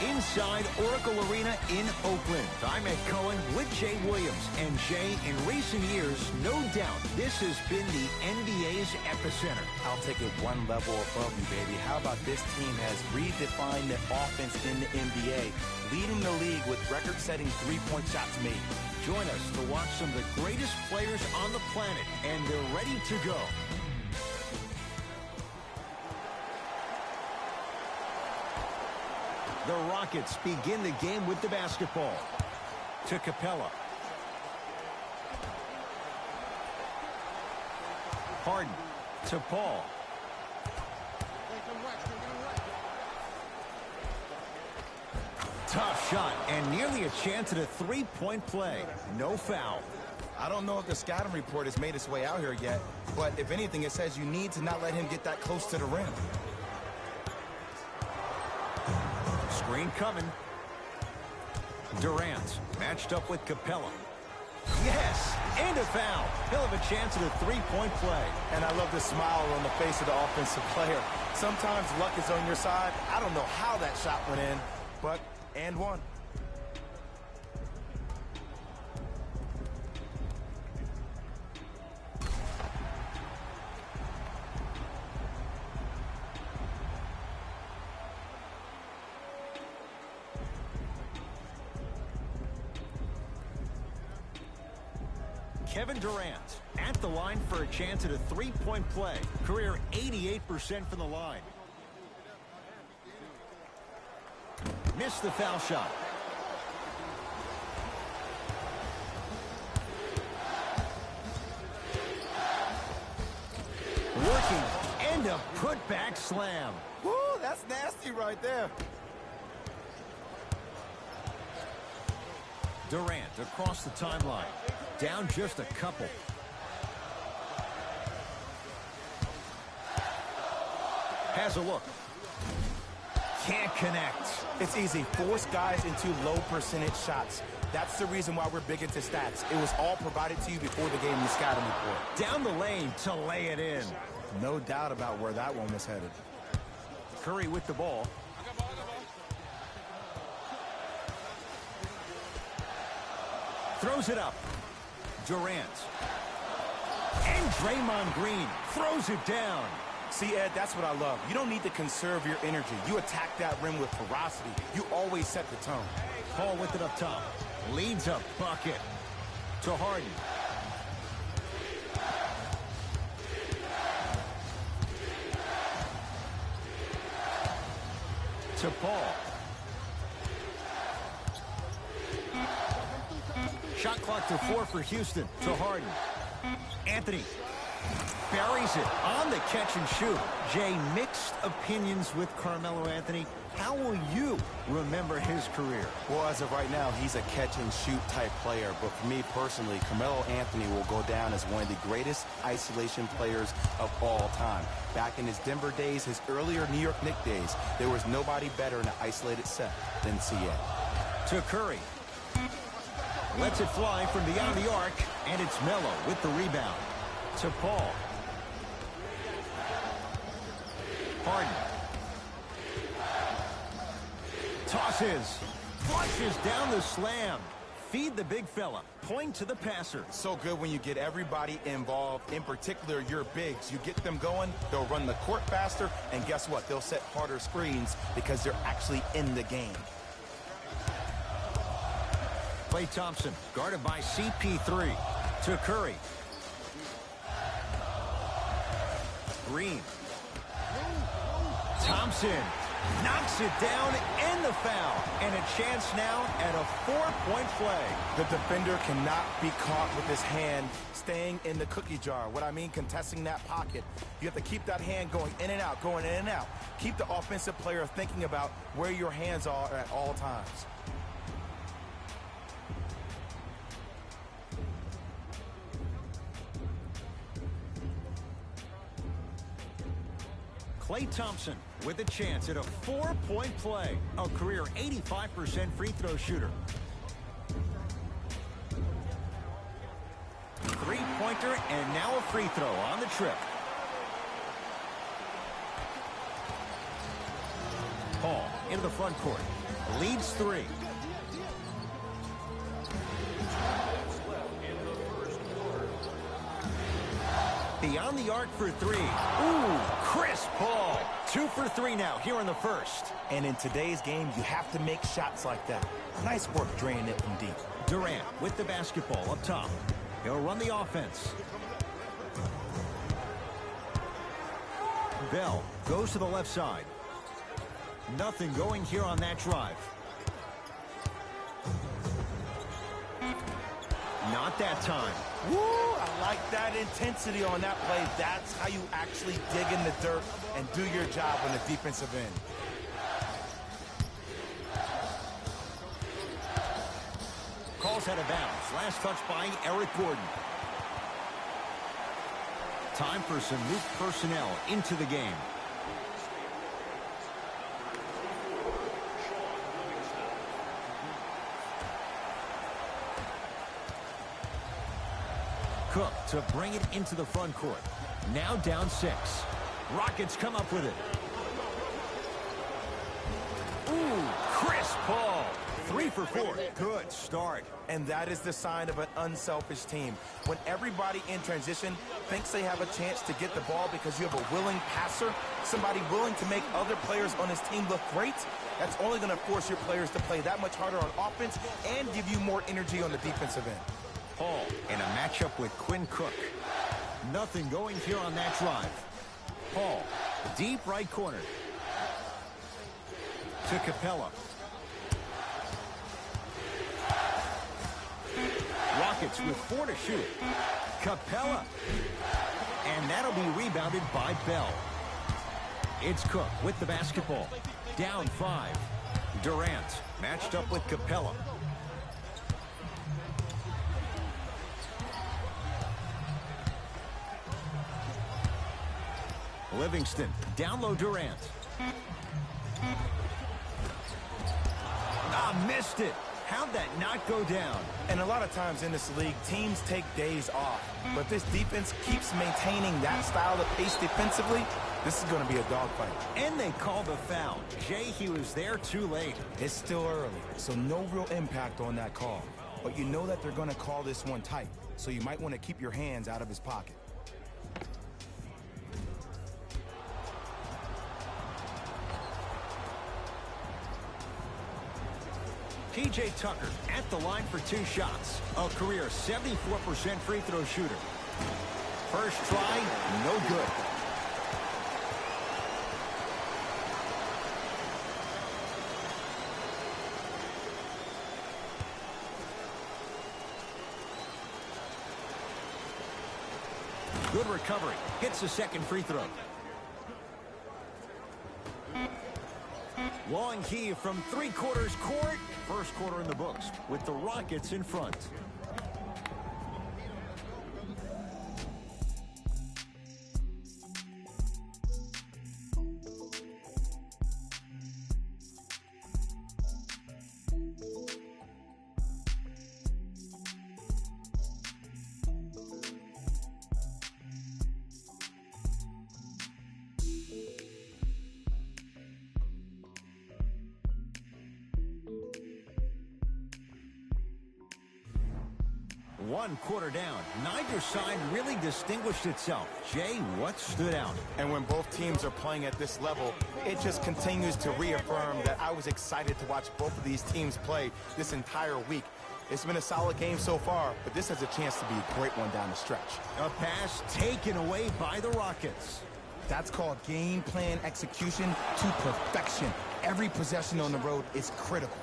Inside Oracle Arena in Oakland, I'm Ed Cohen with Jay Williams. And Jay, in recent years, no doubt, this has been the NBA's epicenter. I'll take it one level above you, baby. How about this team has redefined the offense in the NBA, leading the league with record-setting three-point shots made. Join us to watch some of the greatest players on the planet, and they're ready to go. The Rockets begin the game with the basketball. To Capella. Harden to Paul. Tough shot and nearly a chance at a three-point play. No foul. I don't know if the scouting report has made its way out here yet, but if anything, it says you need to not let him get that close to the rim. Screen coming. Durant matched up with Capella. Yes, and a foul. He'll have a chance at a three-point play. And I love the smile on the face of the offensive player. Sometimes luck is on your side. I don't know how that shot went in, but and one. Kevin Durant at the line for a chance at a three-point play. Career 88% from the line. Missed the foul shot. Working and a putback slam. Woo, that's nasty right there. Durant across the timeline. Down just a couple. Has a look. Can't connect. It's easy. Force guys into low percentage shots. That's the reason why we're big into stats. It was all provided to you before the game in the scouting report. Down the lane to lay it in. No doubt about where that one was headed. Curry with the ball. Throws it up. Durant. And Draymond Green throws it down. See, Ed, that's what I love. You don't need to conserve your energy. You attack that rim with ferocity. You always set the tone. Paul with it up top. Leads a bucket. To Harden. To Paul. Shot clock to 4 for Houston. To Harden. Anthony buries it on the catch and shoot. Jay, mixed opinions with Carmelo Anthony. How will you remember his career? Well, as of right now, he's a catch and shoot type player. But for me personally, Carmelo Anthony will go down as one of the greatest isolation players of all time. Back in his Denver days, his earlier New York Knicks days, there was nobody better in an isolated set than CA. To Curry. Lets it fly from beyond the arc, and it's Melo with the rebound. To Paul. Harden. Tosses. Flushes down the slam. Feed the big fella. Point to the passer. So good when you get everybody involved, in particular your bigs. You get them going, they'll run the court faster, and guess what? They'll set harder screens because they're actually in the game. Klay Thompson, guarded by CP3. To Curry. Green. Thompson Knocks it down in the foul. And a chance now at a 4-point play. The defender cannot be caught with his hand staying in the cookie jar. What I mean, contesting that pocket. You have to keep that hand going in and out, going in and out. Keep the offensive player thinking about where your hands are at all times. Klay Thompson with a chance at a 4-point play. A career 85% free throw shooter. Three-pointer and now a free throw on the trip. Paul into the front court. Leads 3. Beyond the arc for 3. Ooh, Chris Paul. 2 for 3 now here in the first. And in today's game, you have to make shots like that. Nice work draining it from deep. Durant with the basketball up top. He'll run the offense. Bell goes to the left side. Nothing going here on that drive. Not that time. Woo! I like that intensity on that play. That's how you actually dig in the dirt and do your job on the defensive end. Calls out of bounds. Last touch by Eric Gordon. Time for some new personnel into the game. Cook to bring it into the front court. Now down 6. Rockets come up with it. Ooh, Chris Paul. 3 for 4. Good start. And that is the sign of an unselfish team. When everybody in transition thinks they have a chance to get the ball because you have a willing passer, somebody willing to make other players on his team look great, that's only going to force your players to play that much harder on offense and give you more energy on the defensive end. Paul in a matchup with Quinn Cook. Nothing going here on that drive. Paul, deep right corner. To Capella. Rockets with 4 to shoot. Capella. And that'll be rebounded by Bell. It's Cook with the basketball. Down 5. Durant matched up with Capella. Livingston, down low Durant. Missed it. How'd that not go down? And a lot of times in this league, teams take days off. But this defense keeps maintaining that style of pace defensively. This is going to be a dogfight. And they call the foul. Jay, he was there too late. It's still early, so no real impact on that call. But you know that they're going to call this one tight, so you might want to keep your hands out of his pocket. P.J. Tucker at the line for 2 shots. A career 74% free throw shooter. First try, no good. Good recovery. Hits the second free throw. Long heave from 3/4 court. First quarter in the books with the Rockets in front. One quarter down. Neither side really distinguished itself. Jay, what stood out? And when both teams are playing at this level, it just continues to reaffirm that I was excited to watch both of these teams play this entire week. It's been a solid game so far, but this has a chance to be a great one down the stretch. A pass taken away by the Rockets. That's called game plan execution to perfection. Every possession on the road is critical.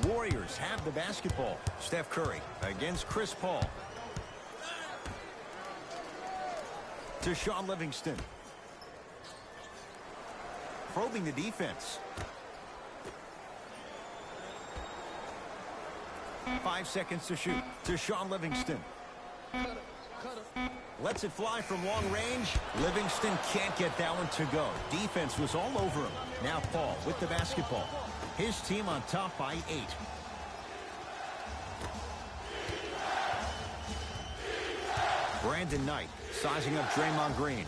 Warriors have the basketball. Steph Curry against Chris Paul. To Shaun Livingston. Probing the defense. 5 seconds to shoot. To Shaun Livingston. Lets it fly from long range. Livingston can't get that one to go. Defense was all over him. Now Paul with the basketball. His team on top by 8. Brandon Knight sizing up Draymond Green.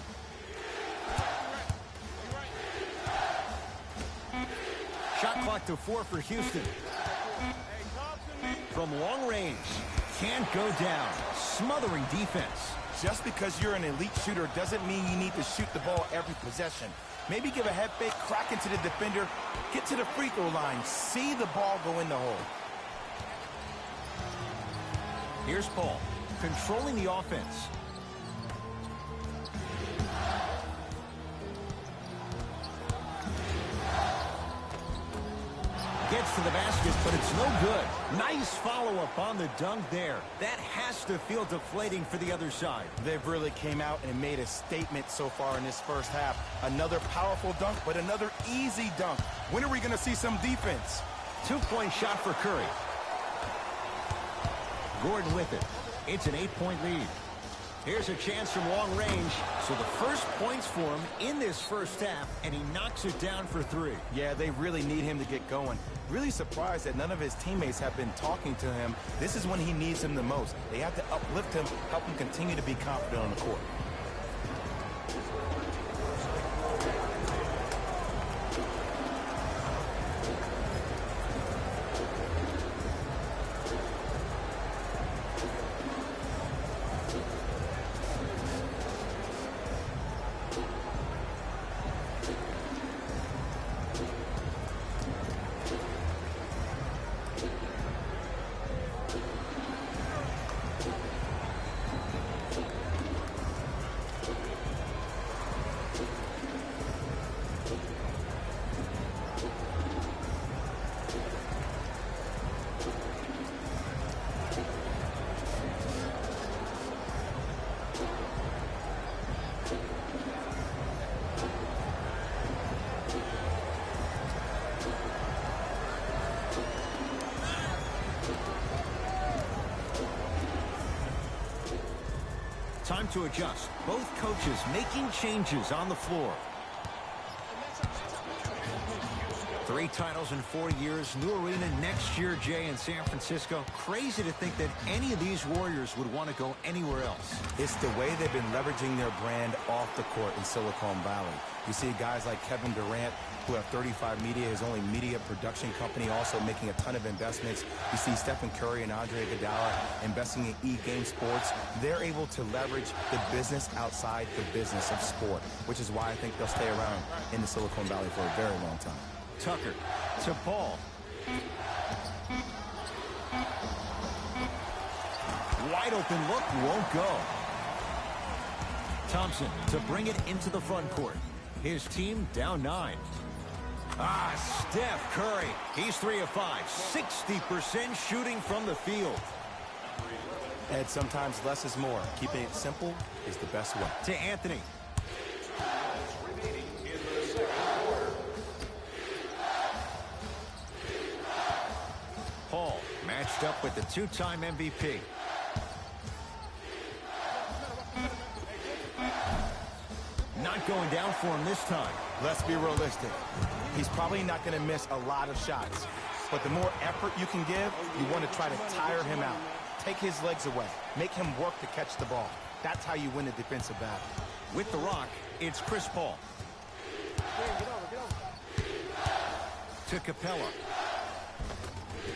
Shot clock to 4 for Houston. From long range. Can't go down. Smothering defense. Just because you're an elite shooter doesn't mean you need to shoot the ball every possession. Maybe give a head fake, crack into the defender, get to the free throw line, see the ball go in the hole. Here's Paul, controlling the offense. Gets to the basket, but it's no good. Nice follow-up on the dunk there. That has to feel deflating for the other side. They've really came out and made a statement so far in this first half. Another powerful dunk, but another easy dunk. When are we going to see some defense? 2-point shot for Curry. Gordon with it. It's an 8-point lead. Here's a chance from long range. So the first points for him in this first half, and he knocks it down for 3. Yeah, they really need him to get going. Really surprised that none of his teammates have been talking to him. This is when he needs him the most. They have to uplift him, help him continue to be confident on the court. Time to adjust. Both coaches making changes on the floor. 3 titles in 4 years. New arena next year, Jay, in San Francisco. Crazy to think that any of these Warriors would want to go anywhere else. It's the way they've been leveraging their brand off the court in Silicon Valley. You see guys like Kevin Durant, who have 35 Media, his only media production company, also making a ton of investments. You see Stephen Curry and Andre Iguodala investing in E-Game Sports. They're able to leverage the business outside the business of sport, which is why I think they'll stay around in the Silicon Valley for a very long time. Tucker to Paul. Wide open look, won't go. Thompson to bring it into the front court. His team down 9. Steph Curry. He's 3 of 5. 60% shooting from the field. And sometimes less is more. Keeping it simple is the best way. To Anthony. Paul matched up with the 2-time MVP. Not going down for him this time. Let's be realistic. He's probably not going to miss a lot of shots. But the more effort you can give, you want to try to tire him out. Take his legs away. Make him work to catch the ball. That's how you win a defensive battle. With the rock, it's Chris Paul. To Capella.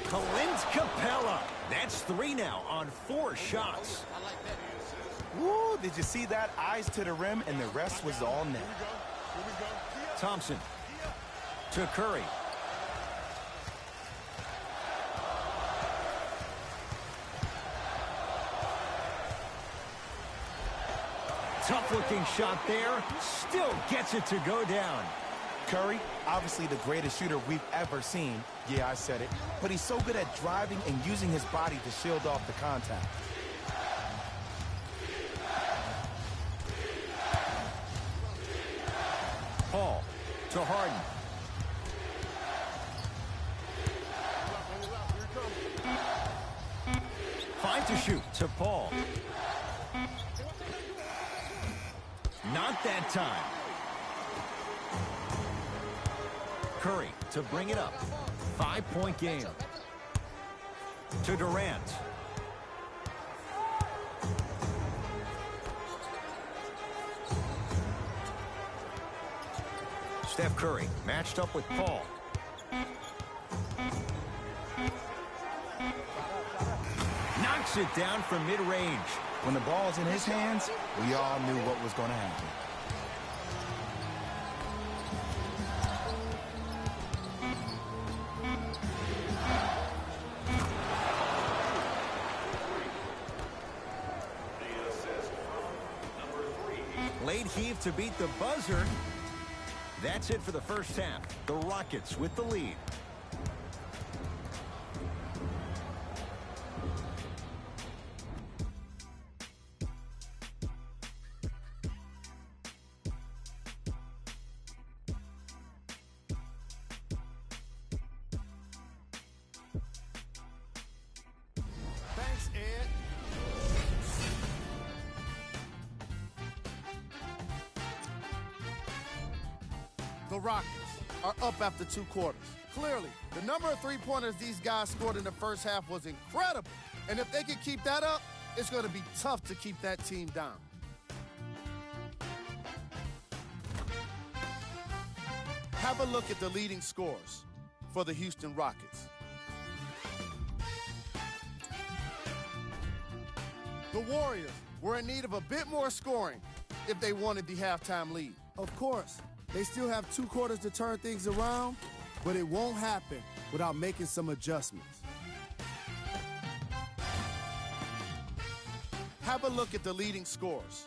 Clint Capella. That's 3 now on 4 shots. Woo, did you see that? Eyes to the rim, and the rest was all net. Thompson to Curry. Tough-looking shot there. Still gets it to go down. Curry, obviously the greatest shooter we've ever seen. Yeah, I said it. But he's so good at driving and using his body to shield off the contact. Paul to Harden. Five to shoot to Paul. Not that time. Curry to bring it up. 5-point game. To Durant. Steph Curry matched up with Paul. Knocks it down from mid-range. When the ball's in his hands, we all knew what was going to happen. Late heave to beat the buzzer. That's it for the first half. The Rockets with the lead. Thanks, Ed. The Rockets are up after 2 quarters. Clearly, the number of three-pointers these guys scored in the first half was incredible. And if they can keep that up, it's going to be tough to keep that team down. Have a look at the leading scorers for the Houston Rockets. The Warriors were in need of a bit more scoring if they wanted the halftime lead. Of course, they still have 2 quarters to turn things around, but it won't happen without making some adjustments. Have a look at the leading scorers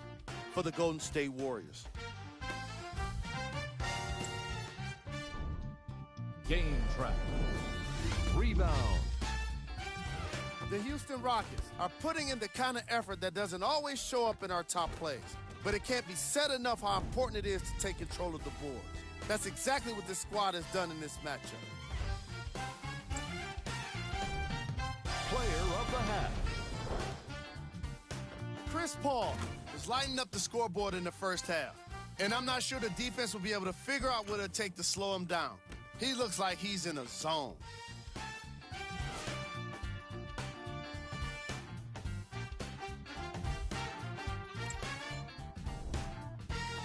for the Golden State Warriors. Game track. Rebound. The Houston Rockets are putting in the kind of effort that doesn't always show up in our top plays, but it can't be said enough how important it is to take control of the boards. That's exactly what this squad has done in this matchup. Player of the half. Chris Paul was lighting up the scoreboard in the first half, and I'm not sure the defense will be able to figure out what it'll take to slow him down. He looks like he's in a zone.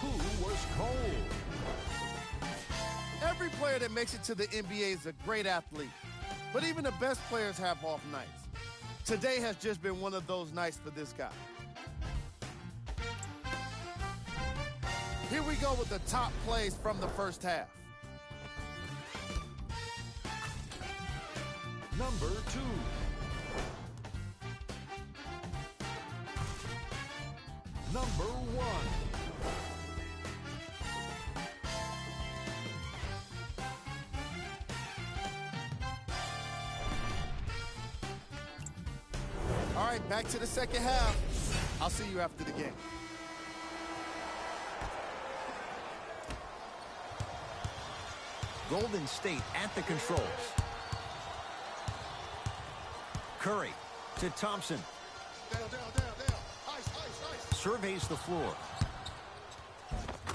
Who was cold? Every player that makes it to the NBA is a great athlete, but even the best players have off nights. Today has just been one of those nights for this guy. Here we go with the top plays from the first half. Number 2. Number 1. All right, back to the second half. I'll see you after the game. Golden State at the controls. Curry to Thompson. Down. Ice. Surveys the floor.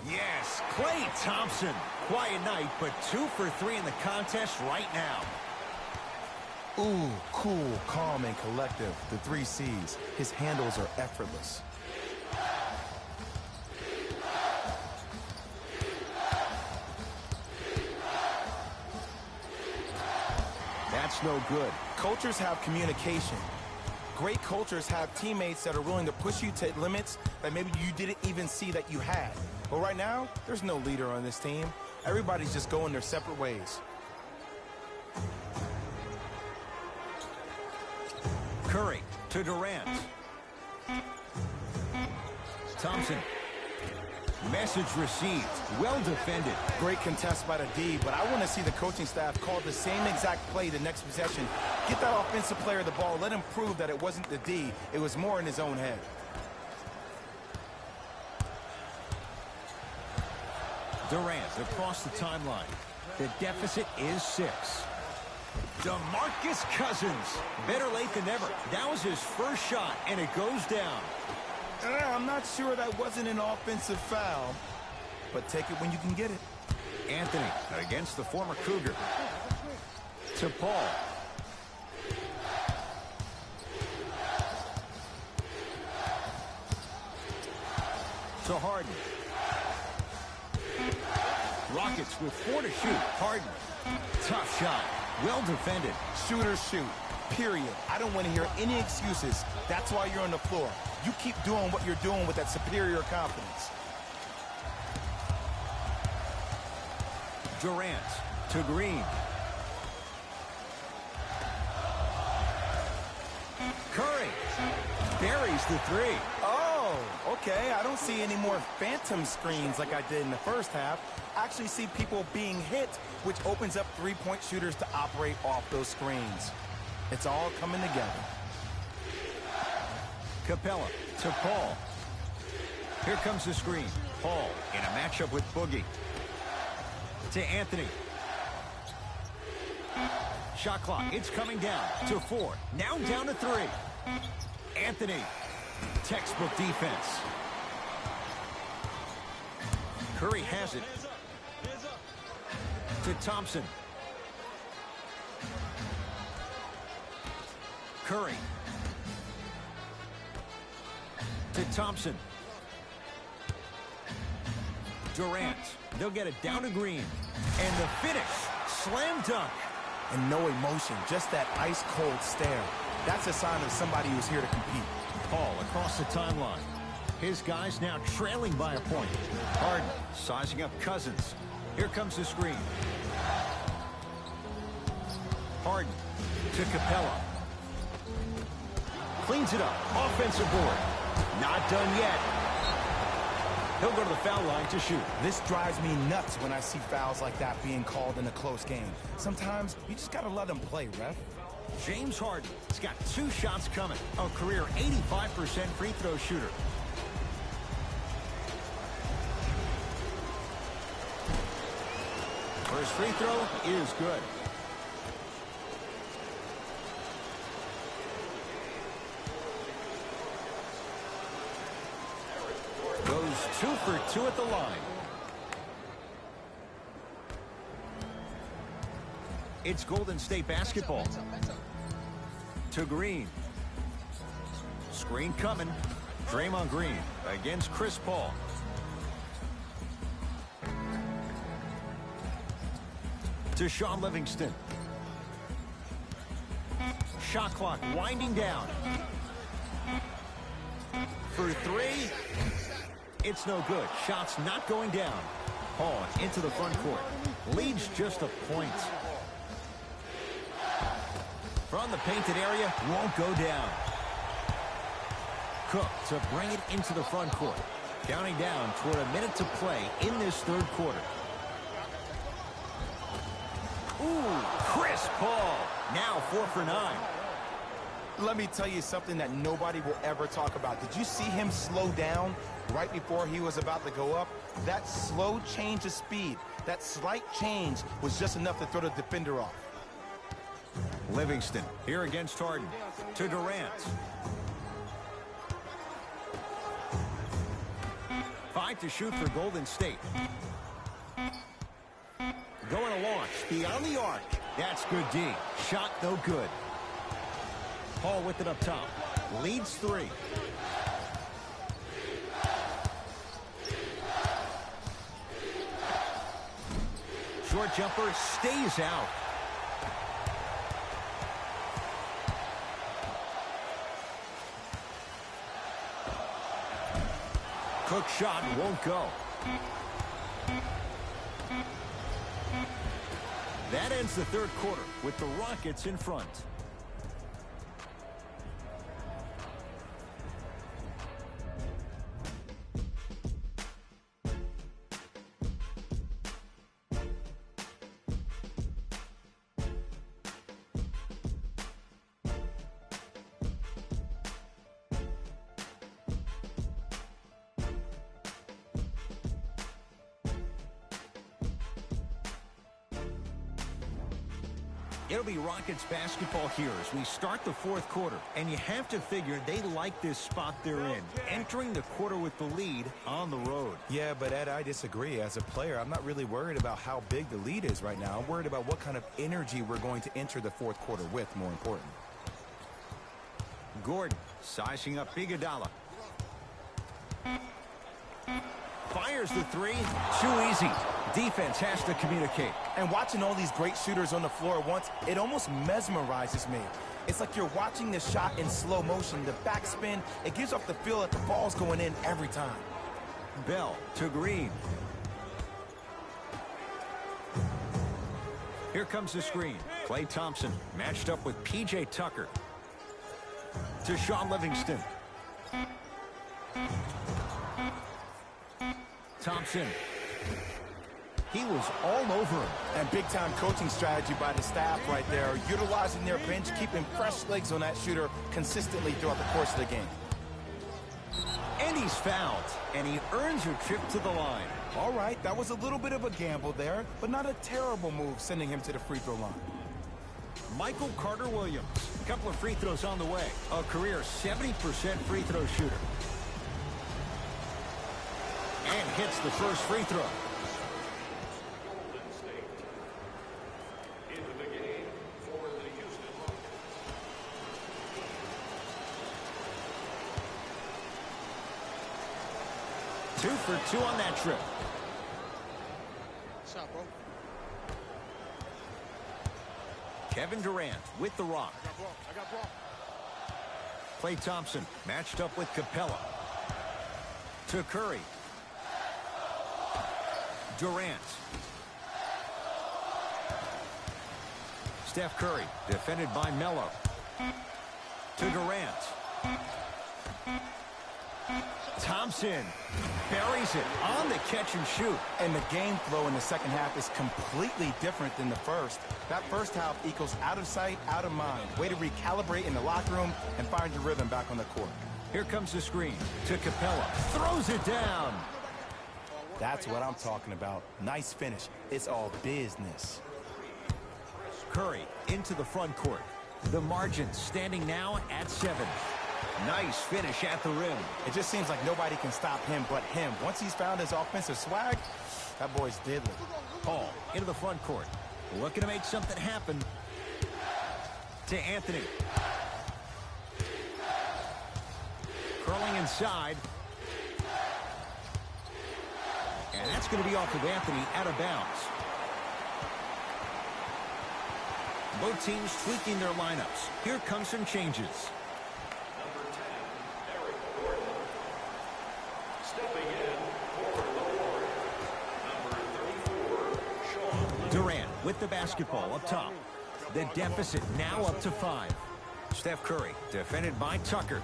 Yes, Klay Thompson. Quiet night, but 2 for 3 in the contest right now. Ooh, cool, calm, and collective. The 3 C's. His handles are effortless. That's no good. Cultures have communication. Great cultures have teammates that are willing to push you to limits that maybe you didn't even see that you had. But right now, there's no leader on this team. Everybody's just going their separate ways. Curry to Durant. Thompson Message received. Well defended. Great contest by the D, but I want to see the coaching staff call the same exact play the next possession. Get that offensive player the ball. Let him prove that it wasn't the D. It was more in his own head. Durant across the timeline. The deficit is 6. DeMarcus Cousins. Better late than never. That was his first shot, and it goes down. I'm not sure that wasn't an offensive foul, but take it when you can get it. Anthony against the former Cougar. To Paul. To Harden. Rockets with 4 to shoot. Harden. Tough shot. Well defended. Shooters shoot. Period. I don't want to hear any excuses. That's why you're on the floor. You keep doing what you're doing with that superior confidence. Durant to Green. Curry buries the 3. Oh, okay. I don't see any more phantom screens like I did in the first half. I actually see people being hit, which opens up three-point shooters to operate off those screens. It's all coming together. Capella to Paul. Here comes the screen. Paul in a matchup with Boogie. To Anthony. Shot clock. It's coming down to 4. Now down to 3. Anthony. Textbook defense. Curry has it. To Thompson. Curry. To Thompson. Durant. They'll get it down to Green. And the finish. Slam dunk. And no emotion, just that ice-cold stare. That's a sign of somebody who's here to compete. Paul across the timeline. His guys now trailing by a point. Harden sizing up Cousins. Here comes the screen. Harden to Capella. Cleans it up. Offensive board. Not done yet. He'll go to the foul line to shoot. This drives me nuts when I see fouls like that being called in a close game. Sometimes you just got to let them play, ref. James Harden has got 2 shots coming. A career 85% free throw shooter. First free throw is good. Goes 2 for 2 at the line. It's Golden State basketball. To Green. Screen coming. Draymond Green against Chris Paul. To Shaun Livingston. Shot clock winding down. For 3. It's no good. Shots not going down. Paul into the front court. Leads just a point. From the painted area, won't go down. Cook to bring it into the front court. Counting down toward a minute to play in this third quarter. Ooh, Chris Paul. Now 4 for 9. Let me tell you something that nobody will ever talk about. Did you see him slow down right before he was about to go up? That slow change of speed, that slight change was just enough to throw the defender off. Livingston here against Harden. To Durant. 5 to shoot for Golden State. Going to launch beyond the arc. That's good D. Shot no good. Paul with it up top. Leads 3. Short jumper stays out. Cook shot won't go. That ends the third quarter with the Rockets in front. It'll be Rockets basketball here as we start the fourth quarter. And you have to figure they like this spot they're in, entering the quarter with the lead on the road. Yeah, but Ed, I disagree. As a player, I'm not really worried about how big the lead is right now. I'm worried about what kind of energy we're going to enter the fourth quarter with, more important. Gordon sizing up Iguodala. Fires the three. Too easy. Defense has to communicate. And watching all these great shooters on the floor at once, it almost mesmerizes me. It's like you're watching the shot in slow motion. The backspin, it gives off the feel that the ball's going in every time. Bell to Green. Here comes the screen. Klay Thompson matched up with P.J. Tucker. To Shaun Livingston. Thompson. He was all over him. And big-time coaching strategy by the staff right there, utilizing their bench, keeping fresh legs on that shooter consistently throughout the course of the game. And he's fouled, and he earns a trip to the line. All right, that was a little bit of a gamble there, but not a terrible move sending him to the free throw line. Michael Carter-Williams, a couple of free throws on the way. A career 70% free throw shooter. And hits the first free throw. Two for two on that trip. Shot, bro. Kevin Durant with the rock. I got ball. Klay Thompson matched up with Capella. To Curry. Durant. Steph Curry defended by Melo. To Durant. Thompson buries it on the catch and shoot. And the game flow in the second half is completely different than the first. That first half equals out of sight, out of mind. Way to recalibrate in the locker room and find your rhythm back on the court. Here comes the screen to Capella. Throws it down. That's what I'm talking about. Nice finish. It's all business. Curry into the front court. The margin standing now at 7. Nice finish at the rim. It just seems like nobody can stop him but him. Once he's found his offensive swag, that boy's deadly. Paul into the front court. Looking to make something happen. To Anthony. Curling inside. And that's going to be off of Anthony out of bounds. Both teams tweaking their lineups. Here comes some changes. Durant with the basketball up top. The deficit now up to 5. Steph Curry defended by Tucker.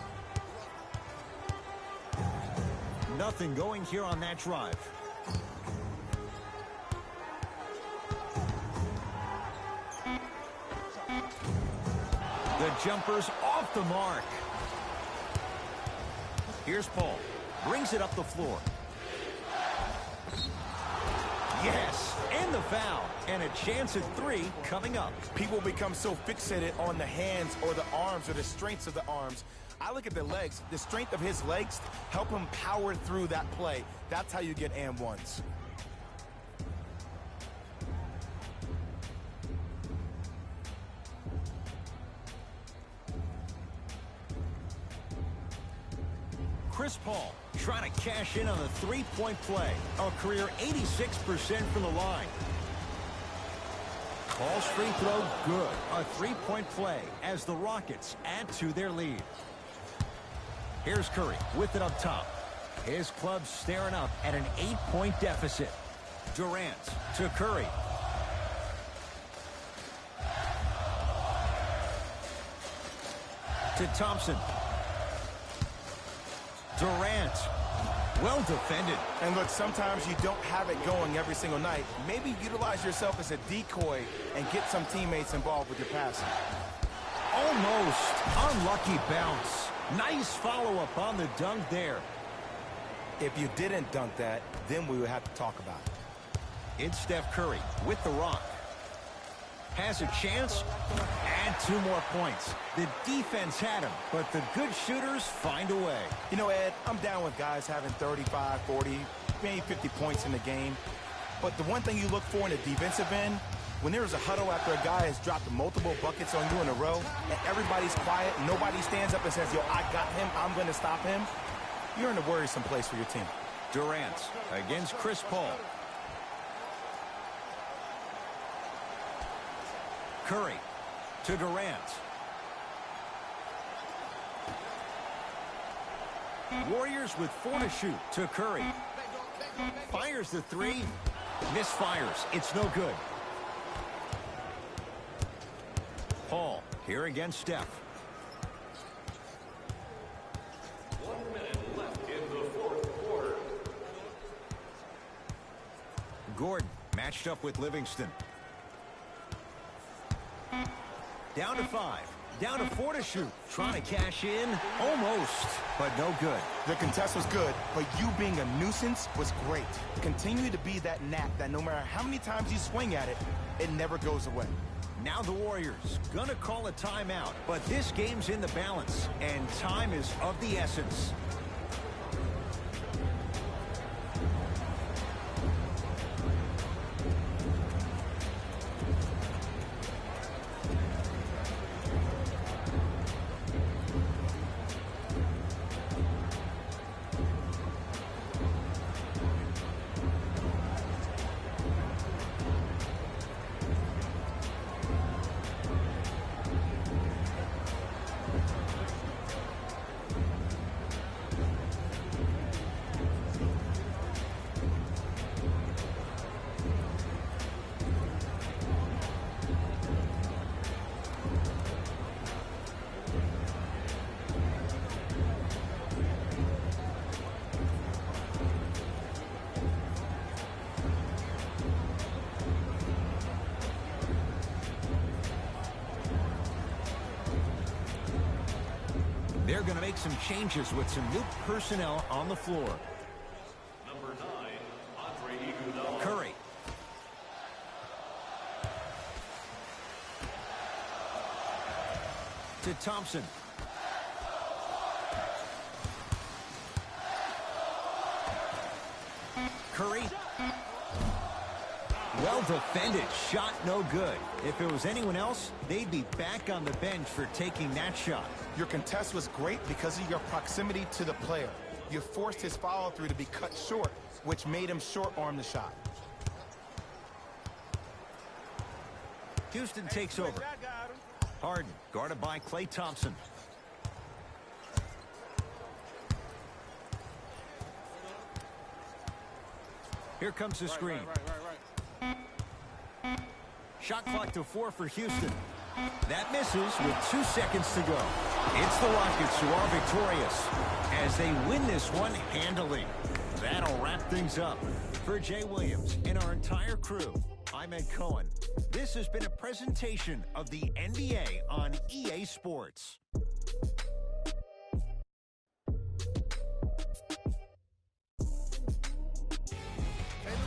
Nothing going here on that drive. The jumper's off the mark. Here's Paul. Brings it up the floor. Yes, and the foul. And a chance at 3 coming up. People become so fixated on the hands or the arms or the strengths of the arms. I look at the legs. The strength of his legs help him power through that play. That's how you get and ones. Chris Paul trying to cash in on the three-point play. A career 86% from the line. Paul's free throw good. A three-point play as the Rockets add to their lead. Here's Curry with it up top. His club staring up at an 8-point deficit. Durant to Curry. To Thompson. Durant. Well defended. And look, sometimes you don't have it going every single night. Maybe utilize yourself as a decoy and get some teammates involved with your passing. Almost. Unlucky bounce. Nice follow-up on the dunk there. If you didn't dunk that, then we would have to talk about it. It's Steph Curry with the rock. has a chance. And 2 more points. The defense had him, but the good shooters find a way. You know, Ed, I'm down with guys having 35, 40, maybe 50 points in the game. But the one thing you look for in the defensive end, when there's a huddle after a guy has dropped multiple buckets on you in a row, and everybody's quiet, nobody stands up and says, yo, I got him, I'm going to stop him, you're in a worrisome place for your team. Durant against Chris Paul. Curry to Durant. Warriors with 4 to shoot to Curry. Fires the 3. Misfires. It's no good. Paul here against Steph. 1 minute left in the 4th quarter. Gordon matched up with Livingston. Down to 5. Down to 4 to shoot. Trying to cash in. Almost, but no good. The contest was good, but you being a nuisance was great. Continue to be that gnat that no matter how many times you swing at it, it never goes away. Now the Warriors gonna call a timeout, but this game's in the balance, and time is of the essence. They're going to make some changes with some new personnel on the floor. Number 9, Andre Iguodala. Curry. To Thompson. Curry. Well defended. Shot no good. If it was anyone else, they'd be back on the bench for taking that shot. Your contest was great because of your proximity to the player. You forced his follow-through to be cut short, which made him short-arm the shot. Houston takes over. Harden guarded by Klay Thompson. Here comes the screen. Shot clock to 4 for Houston. That misses with 2 seconds to go. It's the Rockets who are victorious as they win this one handily. That'll wrap things up. For Jay Williams and our entire crew, I'm Ed Cohen. This has been a presentation of the NBA on EA Sports. Taylor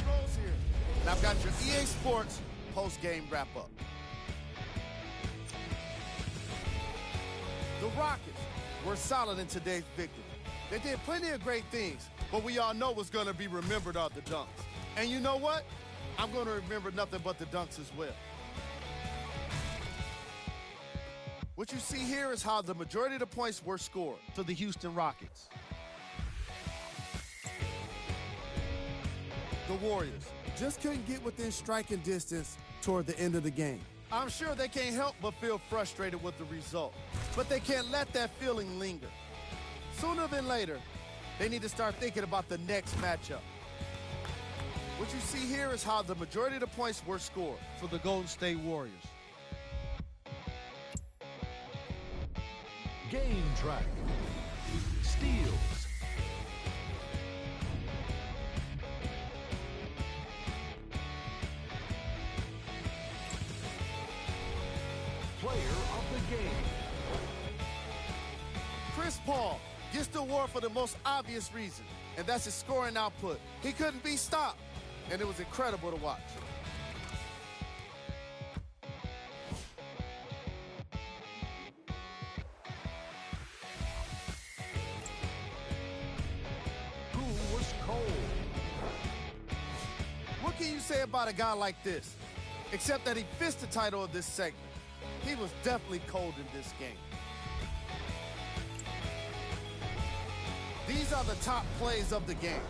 Rose here, and I've got your EA Sports post-game wrap-up. The Rockets were solid in today's victory. They did plenty of great things, but we all know what's going to be remembered are the dunks. And you know what? I'm going to remember nothing but the dunks as well. What you see here is how the majority of the points were scored for the Houston Rockets. The Warriors Just couldn't get within striking distance toward the end of the game. I'm sure they can't help but feel frustrated with the result, but they can't let that feeling linger. Sooner than later, they need to start thinking about the next matchup. What you see here is how the majority of the points were scored for the Golden State Warriors. Game track. Steals. Player of the game. Chris Paul gets the award for the most obvious reason, and that's his scoring output. He couldn't be stopped, and it was incredible to watch. can you say about a guy like this? Except that he fits the title of this segment. He was definitely cold in this game. These are the top plays of the game.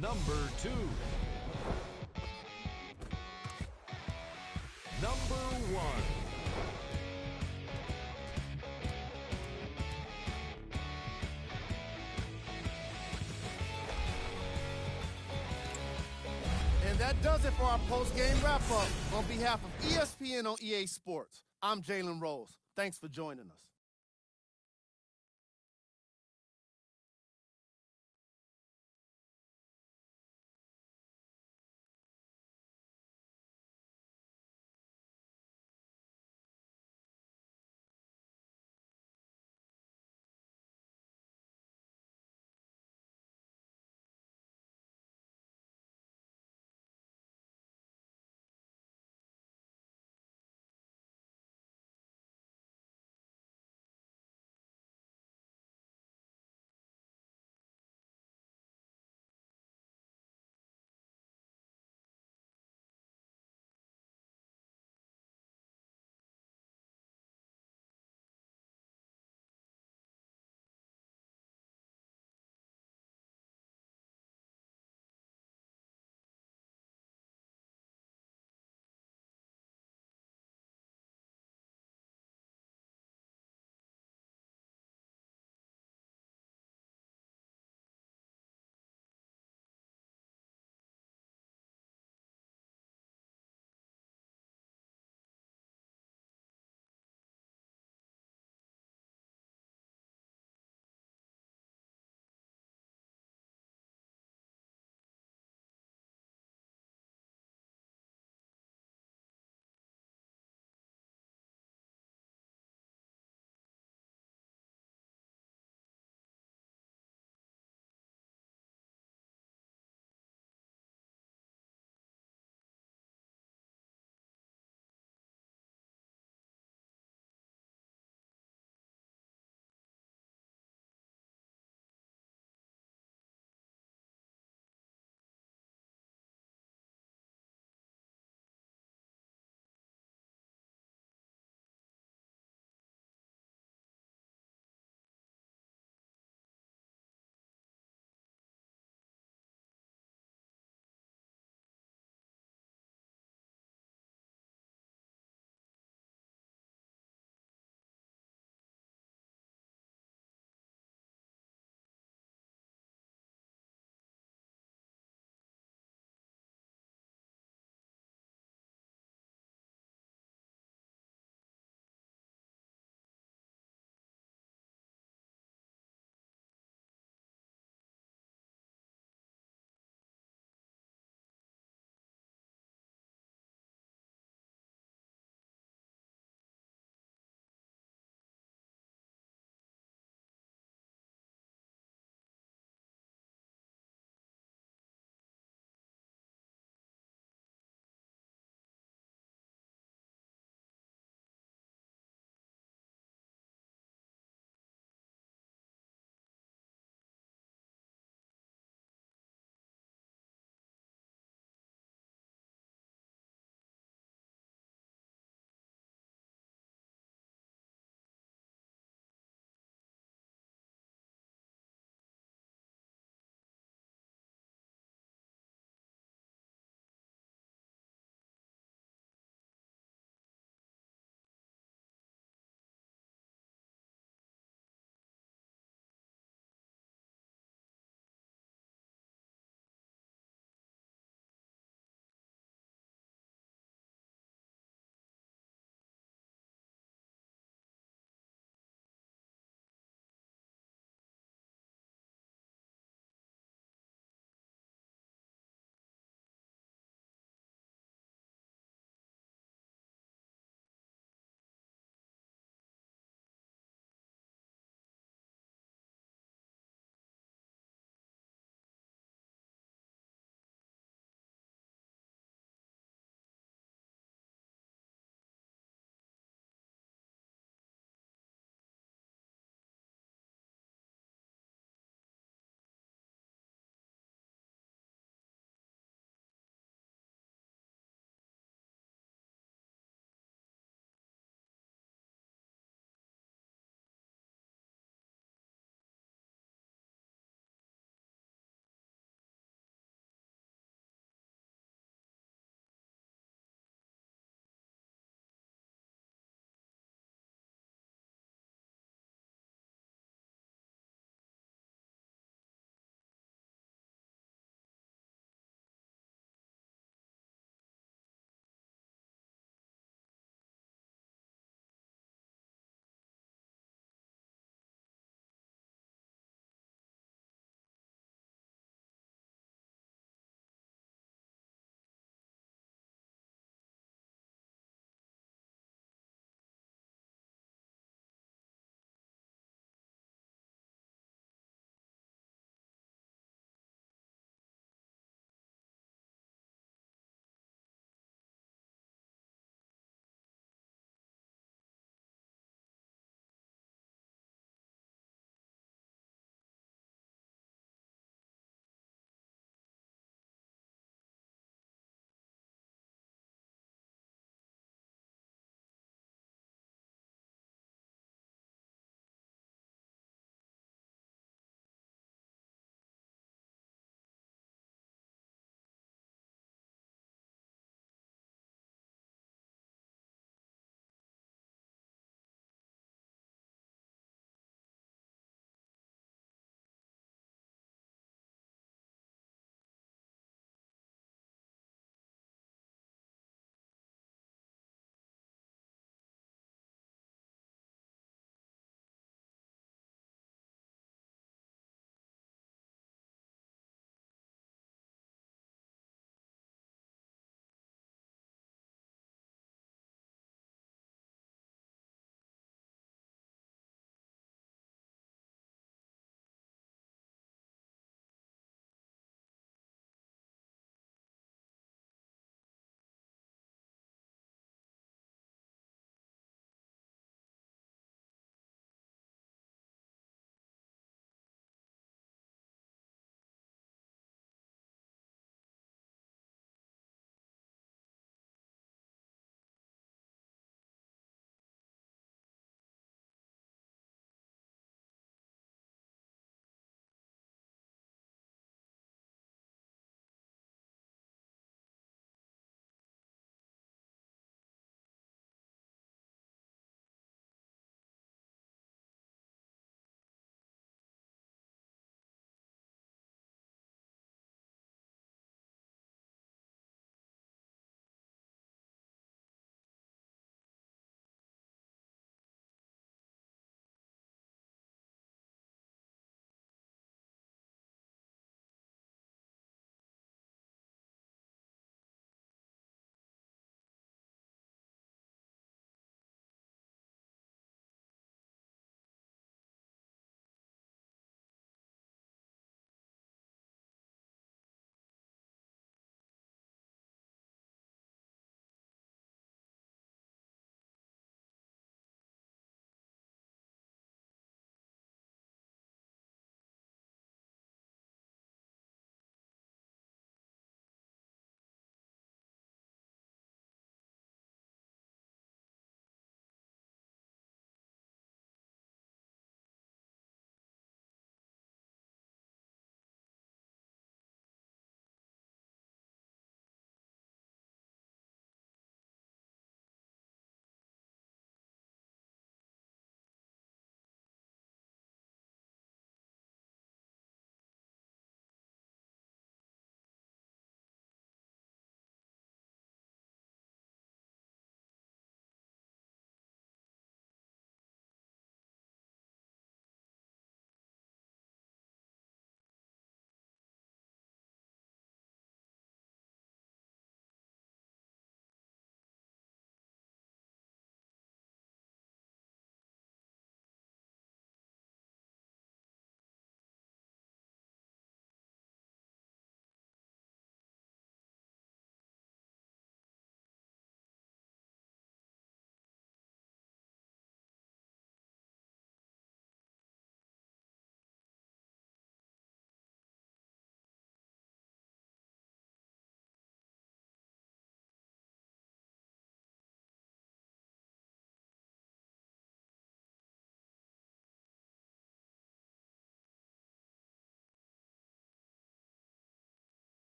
Number 2. Number 1. And that does it for our post-game wrap-up. On behalf of ESPN on EA Sports, I'm Jalen Rose. Thanks for joining us.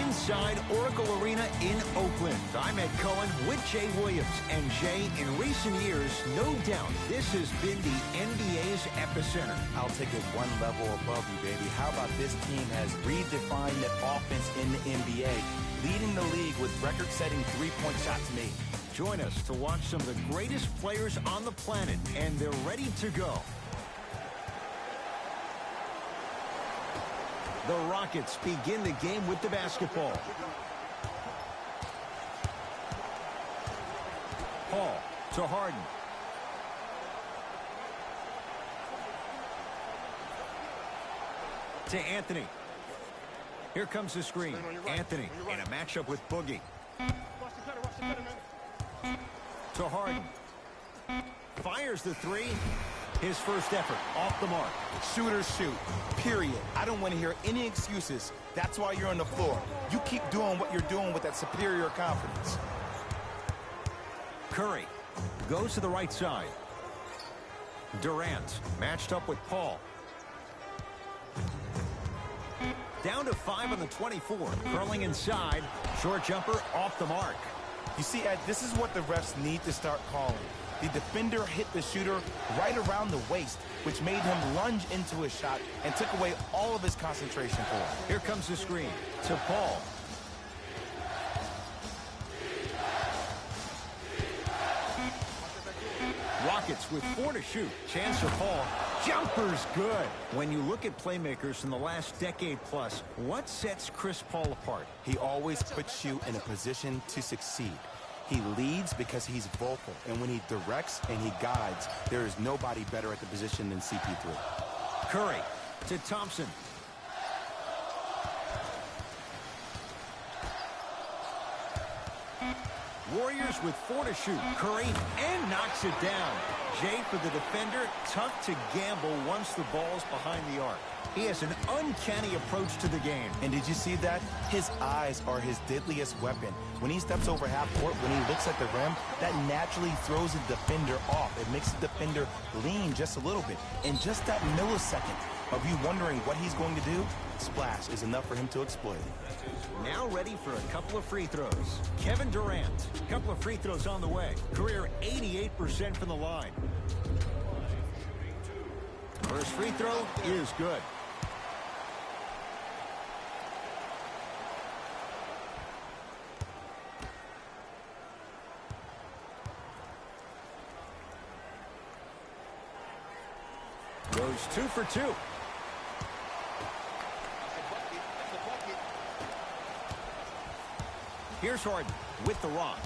inside Oracle Arena in Oakland. I'm Ed Cohen with Jay Williams. And Jay, in recent years, no doubt, this has been the NBA's epicenter. I'll take it one level above you, baby. How about this team has redefined the offense in the NBA, leading the league with record-setting three-point shots made. Join us to watch some of the greatest players on the planet, and they're ready to go. The Rockets begin the game with the basketball. Paul to Harden. To Anthony. Here comes the screen. Anthony in a matchup with Boogie. To Harden. Fires the three. His first effort off the mark. Shooters shoot, period. I don't want to hear any excuses. That's why you're on the floor. You keep doing what you're doing with that superior confidence. Curry goes to the right side. Durant matched up with Paul. Down to 5 on the 24. Curling inside. Short jumper off the mark. You see, Ed, this is what the refs need to start calling. The defender hit the shooter right around the waist, which made him lunge into his shot and took away all of his concentration for him. Here comes the screen to Paul. Rockets with 4 to shoot. Chance for Paul. Jumper's good. When you look at playmakers in the last decade plus, what sets Chris Paul apart? He always puts you in a position to succeed. He leads because he's vocal, and when he directs and he guides, there is nobody better at the position than CP3. Curry to Thompson. Warriors with 4 to shoot. Curry and knocks it down. Jay, for the defender, tough to gamble once the ball's behind the arc. He has an uncanny approach to the game. And did you see that? His eyes are his deadliest weapon. When he steps over half court, when he looks at the rim, that naturally throws the defender off. It makes the defender lean just a little bit. And just that millisecond of you wondering what he's going to do, splash is enough for him to exploit. Now ready for a couple of free throws. Kevin Durant, a couple of free throws on the way. Career 88% from the line. First free throw is good. Goes 2 for 2. Here's Harden with the rock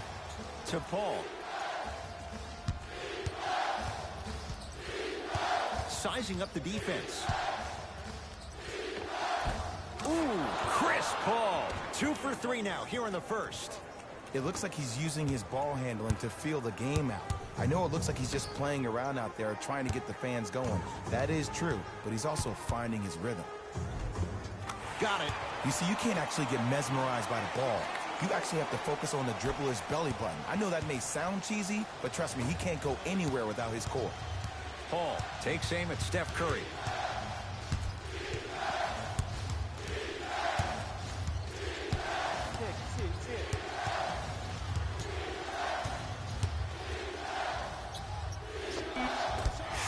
to Paul. Sizing up the defense. Ooh, Chris Paul. 2 for 3 now here in the first. It looks like he's using his ball handling to feel the game out. I know it looks like he's just playing around out there trying to get the fans going. That is true, but he's also finding his rhythm. Got it. You see, you can't actually get mesmerized by the ball. You actually have to focus on the dribbler's belly button. I know that may sound cheesy, but trust me, he can't go anywhere without his core. Paul takes aim at Steph Curry.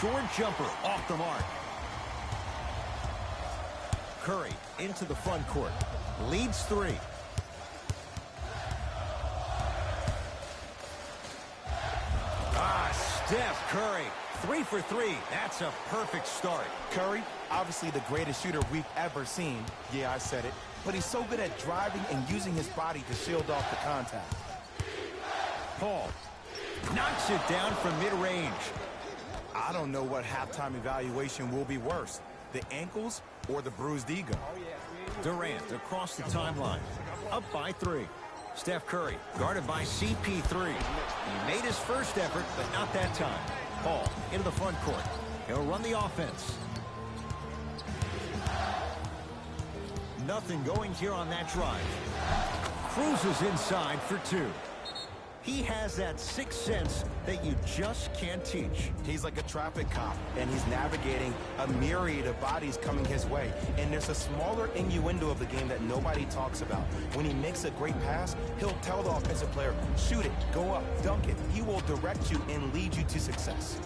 Short jumper off the mark. Curry into the front court. Leads 3. Steph Curry, 3 for 3. That's a perfect start. Curry, obviously the greatest shooter we've ever seen. Yeah, I said it. But he's so good at driving and using his body to shield off the contact. Paul knocks it down from mid-range. I don't know what halftime evaluation will be worse, the ankles or the bruised ego. Durant across the timeline, up by 3. Steph Curry guarded by CP3. He made his first effort, but not that time. Paul into the front court. He'll run the offense. Nothing going here on that drive. Cruises inside for 2. He has that sixth sense that you just can't teach. He's like a traffic cop, and he's navigating a myriad of bodies coming his way. And there's a smaller innuendo of the game that nobody talks about. When he makes a great pass, he'll tell the offensive player, shoot it, go up, dunk it. He will direct you and lead you to success.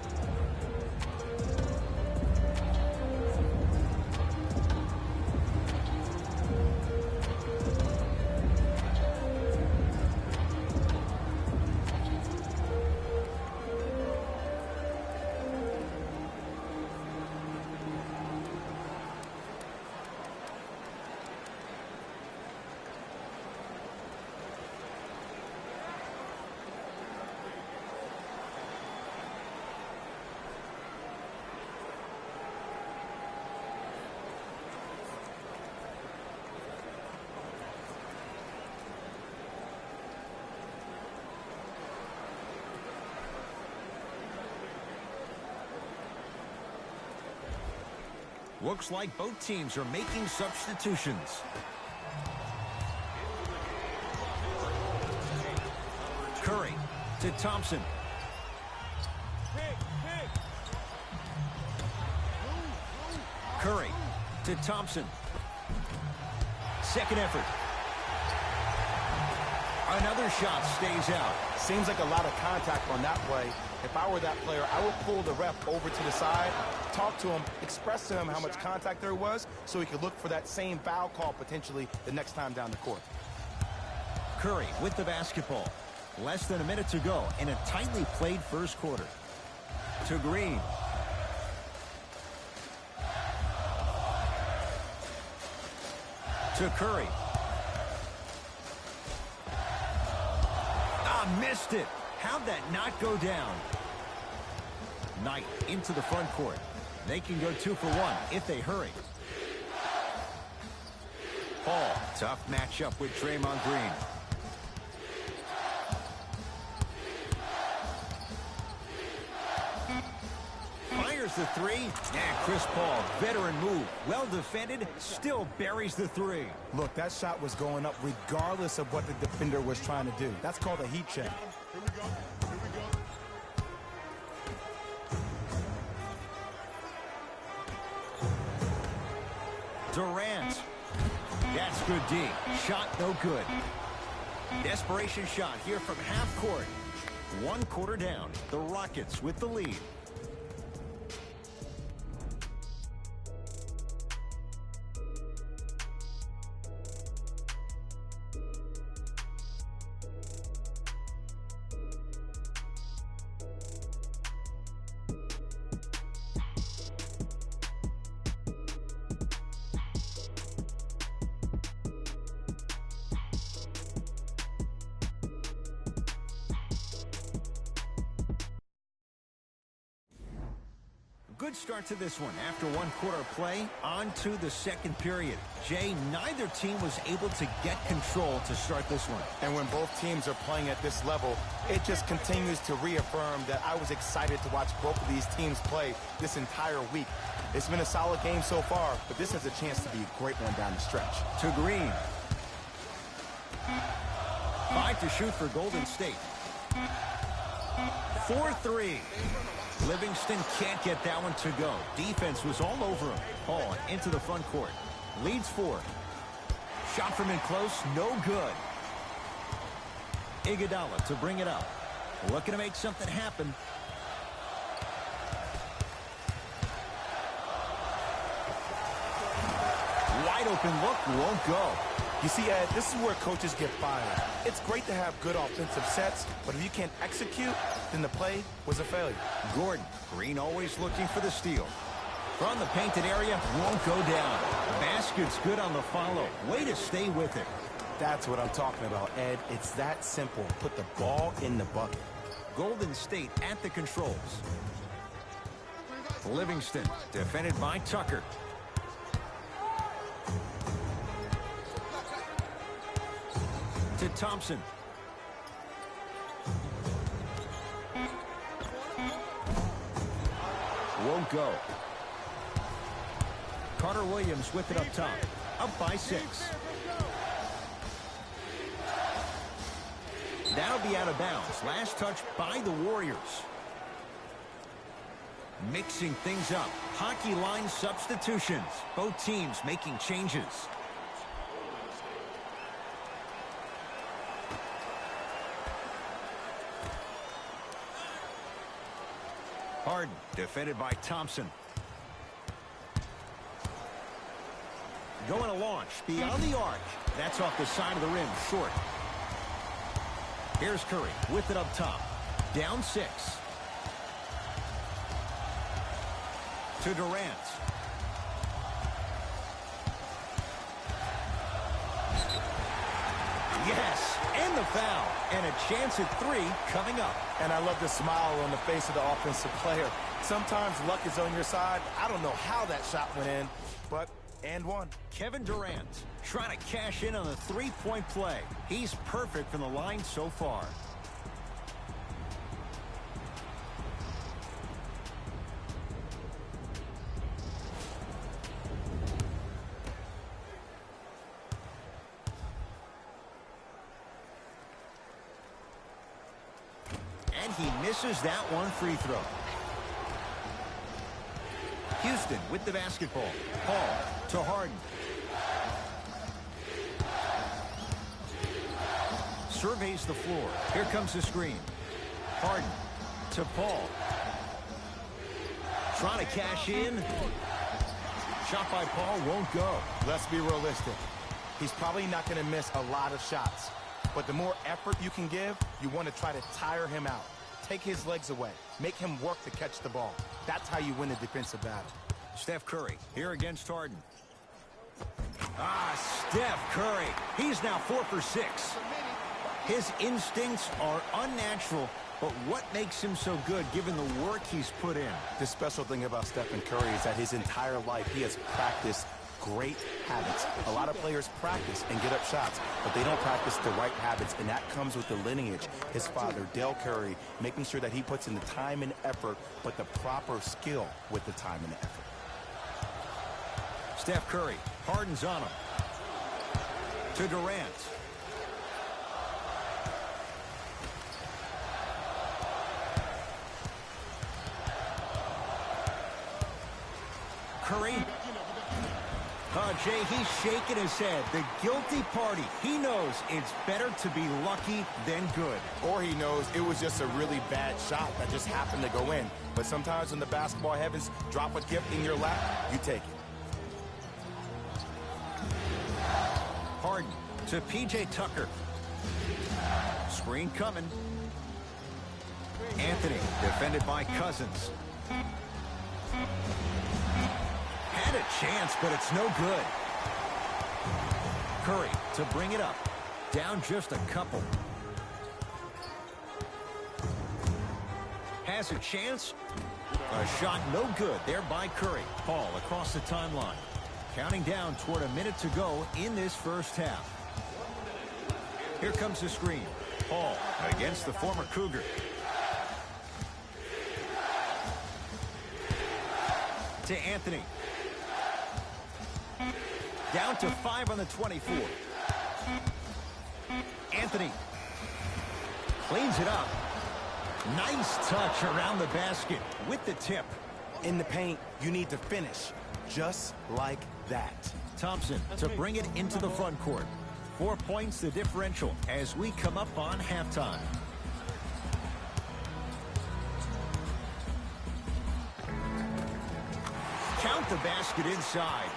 Looks like both teams are making substitutions. Curry to Thompson. Curry to Thompson. Second effort. Another shot stays out. Seems like a lot of contact on that play. If I were that player, I would pull the ref over to the side, talk to him, express to him how much contact there was so he could look for that same foul call potentially the next time down the court. Curry with the basketball. Less than a minute to go in a tightly played first quarter. To Green. To Curry. Missed it. How'd that not go down? Knight into the front court. They can go 2 for 1 if they hurry. Paul, tough matchup with Draymond Green. Fires the three. And Chris Paul, veteran move. Well defended, still buries the three. Look, that shot was going up regardless of what the defender was trying to do. That's called a heat check. Here we go. Here we go. Durant. That's good D. Shot no good. Desperation shot here from half court. 1 quarter down. The Rockets with the lead. Good start to this one. After 1 quarter play, on to the second period. Jay, neither team was able to get control to start this one. And when both teams are playing at this level, it just continues to reaffirm that I was excited to watch both of these teams play this entire week. It's been a solid game so far, but this has a chance to be a great one down the stretch. To Green. 5 to shoot for Golden State. 4-3. Livingston can't get that one to go. Defense was all over him. Paul into the front court. Leads 4. Shot from in close, no good. Iguodala to bring it up. Looking to make something happen. Wide open look, won't go. You see, Ed, this is where coaches get fired. It's great to have good offensive sets, but if you can't execute, then the play was a failure. Gordon, Green always looking for the steal. From the painted area, won't go down. Basket's good on the follow. Way to stay with it. That's what I'm talking about, Ed. It's that simple. Put the ball in the bucket. Golden State at the controls. Livingston, defended by Tucker. To Thompson. Won't go. Carter Williams with it up top. Up by 6. that'll be out of bounds. Last touch by the Warriors. Mixing things up. Hockey line substitutions. Both teams making changes. Harden, defended by Thompson. Going to launch beyond the arc. That's off the side of the rim, short. Here's Curry with it up top. Down 6. To Durant. Yes, and the foul. And a chance at 3 coming up. And I love the smile on the face of the offensive player. Sometimes luck is on your side. I don't know how that shot went in, but and one. Kevin Durant trying to cash in on the three-point play. He's perfect from the line so far. And he misses that one free throw. Houston with the basketball. Paul to Harden. Surveys the floor. Here comes the screen. Harden to Paul. Trying to cash in. Shot by Paul won't go. Let's be realistic. He's probably not going to miss a lot of shots. But the more effort you can give, you want to try to tire him out. Take his legs away. Make him work to catch the ball. That's how you win a defensive battle. Steph Curry here against Harden. Steph Curry. He's now 4 for 6. His instincts are unnatural, but what makes him so good given the work he's put in? The special thing about Stephen Curry is that his entire life he has practiced great habits. A lot of players practice and get up shots, but they don't practice the right habits, and that comes with the lineage. His father, Dell Curry, making sure that he puts in the time and effort, but the proper skill with the time and effort. Steph Curry, Harden's on him. To Durant. Curry. Jay, he's shaking his head. The guilty party. He knows it's better to be lucky than good. Or he knows it was just a really bad shot that just happened to go in. But sometimes when the basketball heavens drop a gift in your lap, you take it. Harden to P.J. Tucker. Screen coming. Anthony, defended by Cousins. Had a chance, but it's no good. Curry to bring it up. Down just a couple. Has a chance. A shot no good there by Curry. Paul across the timeline. Counting down toward a minute to go in this first half. Here comes the screen. Paul against the former Cougar. To Anthony. Down to 5 on the 24. Anthony cleans it up. Nice touch around the basket with the tip. In the paint, you need to finish just like that. Thompson to bring it into the front court. 4 points the differential as we come up on halftime. Count the basket inside.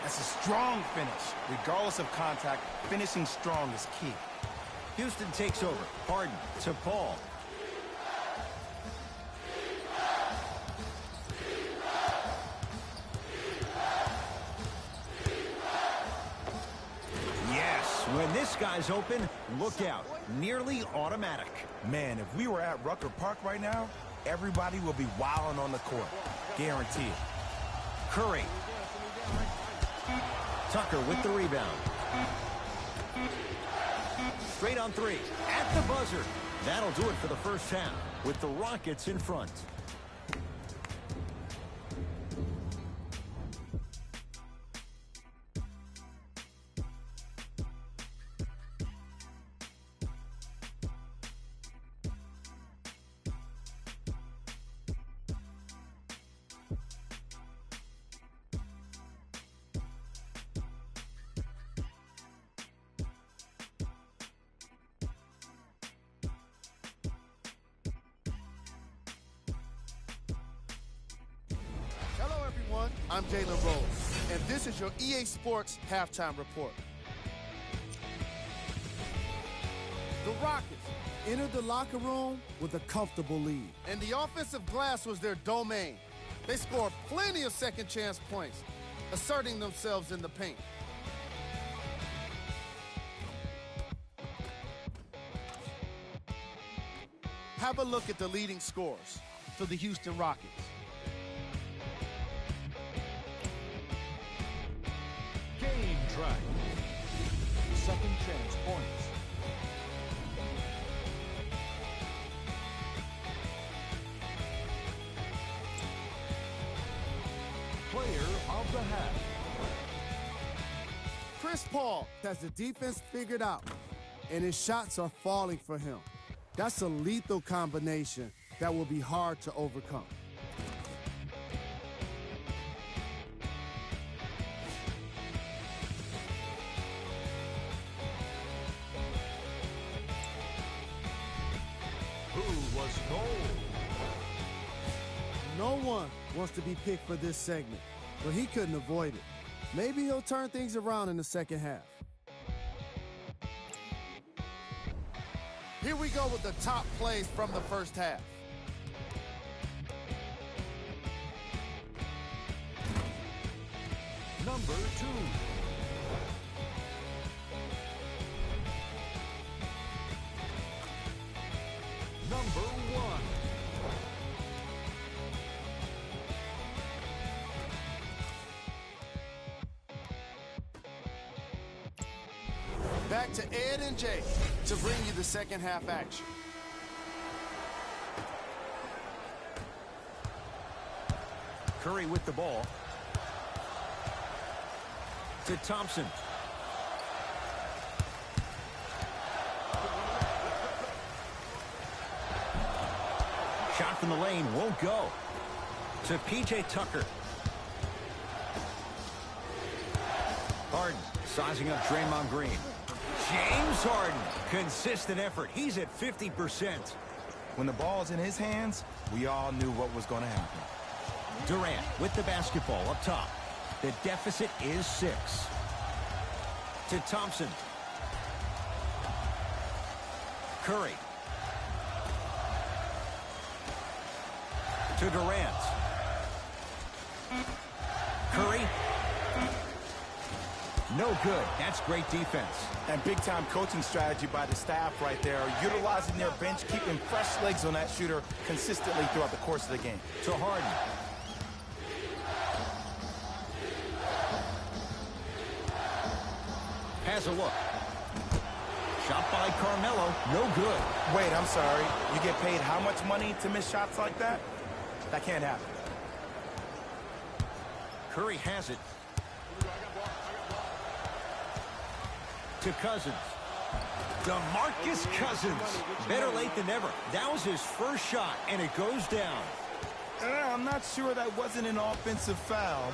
That's a strong finish. Regardless of contact, finishing strong is key. Houston takes over. Harden to Paul. Yes, when this guy's open, look out. Nearly automatic. Man, if we were at Rucker Park right now, everybody will be wilding on the court. Guaranteed. Curry. Tucker with the rebound. Straight on 3. At the buzzer. That'll do it for the first half with the Rockets in front. I'm Jalen Rose, and this is your EA Sports Halftime Report. The Rockets Entered the locker room with a comfortable lead. and the offensive glass was their domain. They scored plenty of second chance points, asserting themselves in the paint. Have a look at the leading scores for the Houston Rockets. Game track. Second chance points. Player of the half. Chris Paul. Has the defense figured out, and his shots are falling for him. That's a lethal combination that will be hard to overcome. Who was gold? No one wants to be picked for this segment, but he couldn't avoid it. Maybe he'll turn things around in the second half. Here we go with the top plays from the first half. Number 2. Number 1. Back to Ed and Jay to bring you the second half action. Curry with the ball. To Thompson. Shot from the lane won't go. To P.J. Tucker. Harden sizing up Draymond Green. James Harden. Consistent effort. He's at 50%. When the ball's in his hands, we all knew what was going to happen. Durant with the basketball up top. The deficit is 6. To Thompson. Curry. To Durant. Curry. No good. That's great defense. And big-time coaching strategy by the staff right there, utilizing their bench, keeping fresh legs on that shooter consistently throughout the course of the game. To Harden. Has a look. Shot by Carmelo. No good. Wait, I'm sorry. You get paid how much money to miss shots like that? That can't happen. Curry has it. To Cousins. DeMarcus Cousins. Better late than never. That was his first shot, and it goes down. I'm not sure that wasn't an offensive foul,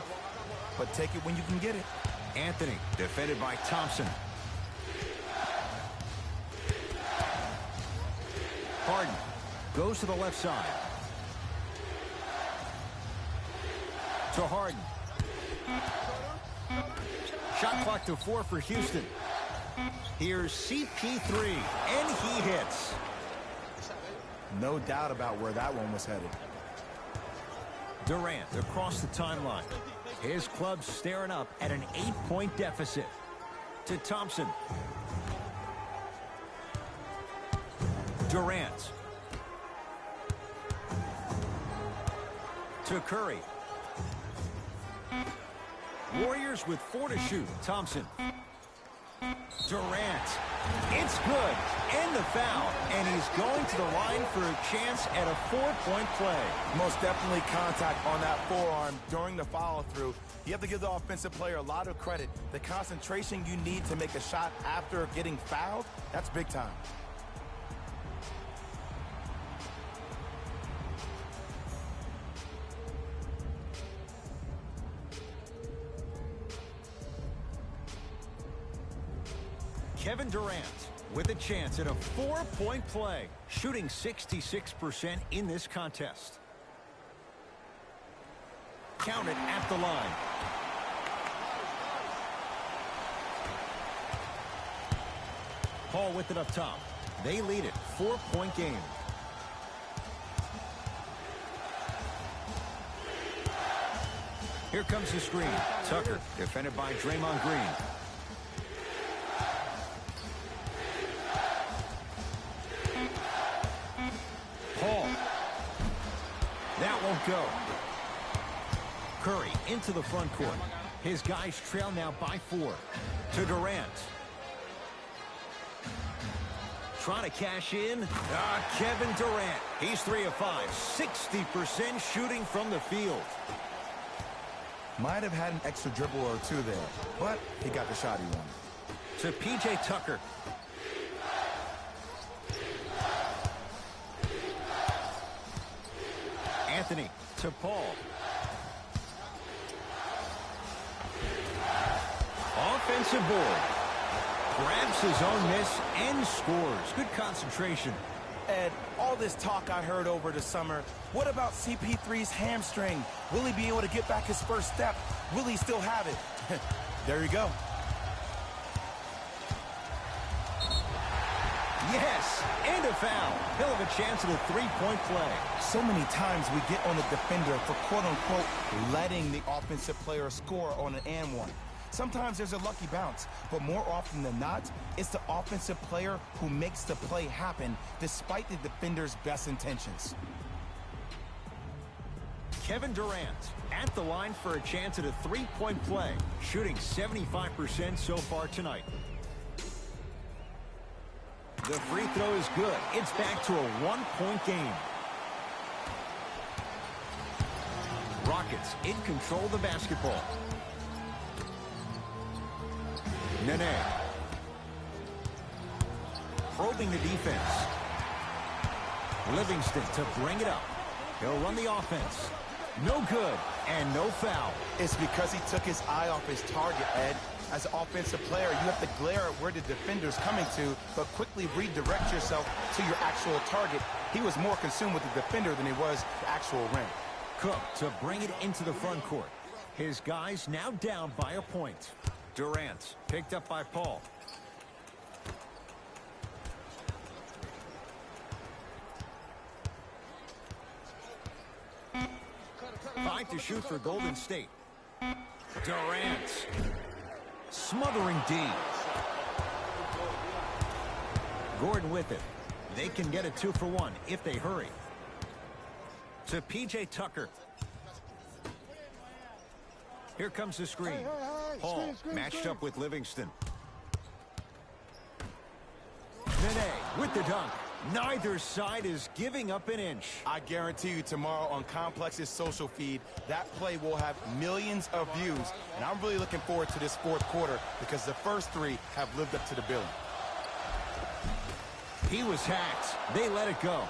but take it when you can get it. Anthony, defended by Thompson. Harden goes to the left side. To Harden. Shot clock to 4 for Houston. Here's CP3, and he hits. No doubt about where that one was headed. Durant across the timeline. His club staring up at an 8-point deficit. To Thompson. Durant. To Curry. Warriors with 4 to shoot. Thompson. Durant. It's good. And the foul. And he's going to the line for a chance at a 4-point play. Most definitely contact on that forearm during the follow-through. You have to give the offensive player a lot of credit. The concentration you need to make a shot after getting fouled, that's big time. Kevin Durant with a chance at a 4-point play, shooting 66% in this contest. Count it at the line. Paul with it up top. They lead it. 4-point game. Here comes the screen. Tucker, defended by Draymond Green. Paul. That won't go. Curry into the front court. His guys trail now by 4. To Durant. Trying to cash in. Kevin Durant. He's 3 of 5. 60% shooting from the field. Might have had an extra dribble or two there, but he got the shot he wanted. To P.J. Tucker. Anthony to Paul. Offensive board. Grabs his own miss and scores. Good concentration. Ed, all this talk I heard over the summer, what about CP3's hamstring? Will he be able to get back his first step? Will he still have it? There you go. Yes, and a foul. He'll have a chance at a 3-point play. So many times we get on the defender for quote-unquote letting the offensive player score on an and one. Sometimes there's a lucky bounce, but more often than not, it's the offensive player who makes the play happen despite the defender's best intentions. Kevin Durant at the line for a chance at a 3-point play, shooting 75% so far tonight. The free throw is good. It's back to a 1-point game. Rockets in control of the basketball. Nene. Probing the defense. Livingston to bring it up. He'll run the offense. No good, and no foul. It's because he took his eye off his target, Ed. As an offensive player, you have to glare at where the defender's coming to, but quickly redirect yourself to your actual target. He was more consumed with the defender than he was the actual rim. Cook to bring it into the front court. His guys now down by a point. Durant picked up by Paul. Five to shoot for Golden State. Durant. Smothering D. Gordon with it. They can get a 2-for-1 if they hurry. To P.J. Tucker. Here comes the screen. Paul matched up with Livingston. Nene with the dunk. Neither side is giving up an inch. I guarantee you tomorrow on Complex's social feed, that play will have millions of views. And I'm really looking forward to this fourth quarter because the first 3 have lived up to the billing. He was hacked. They let it go.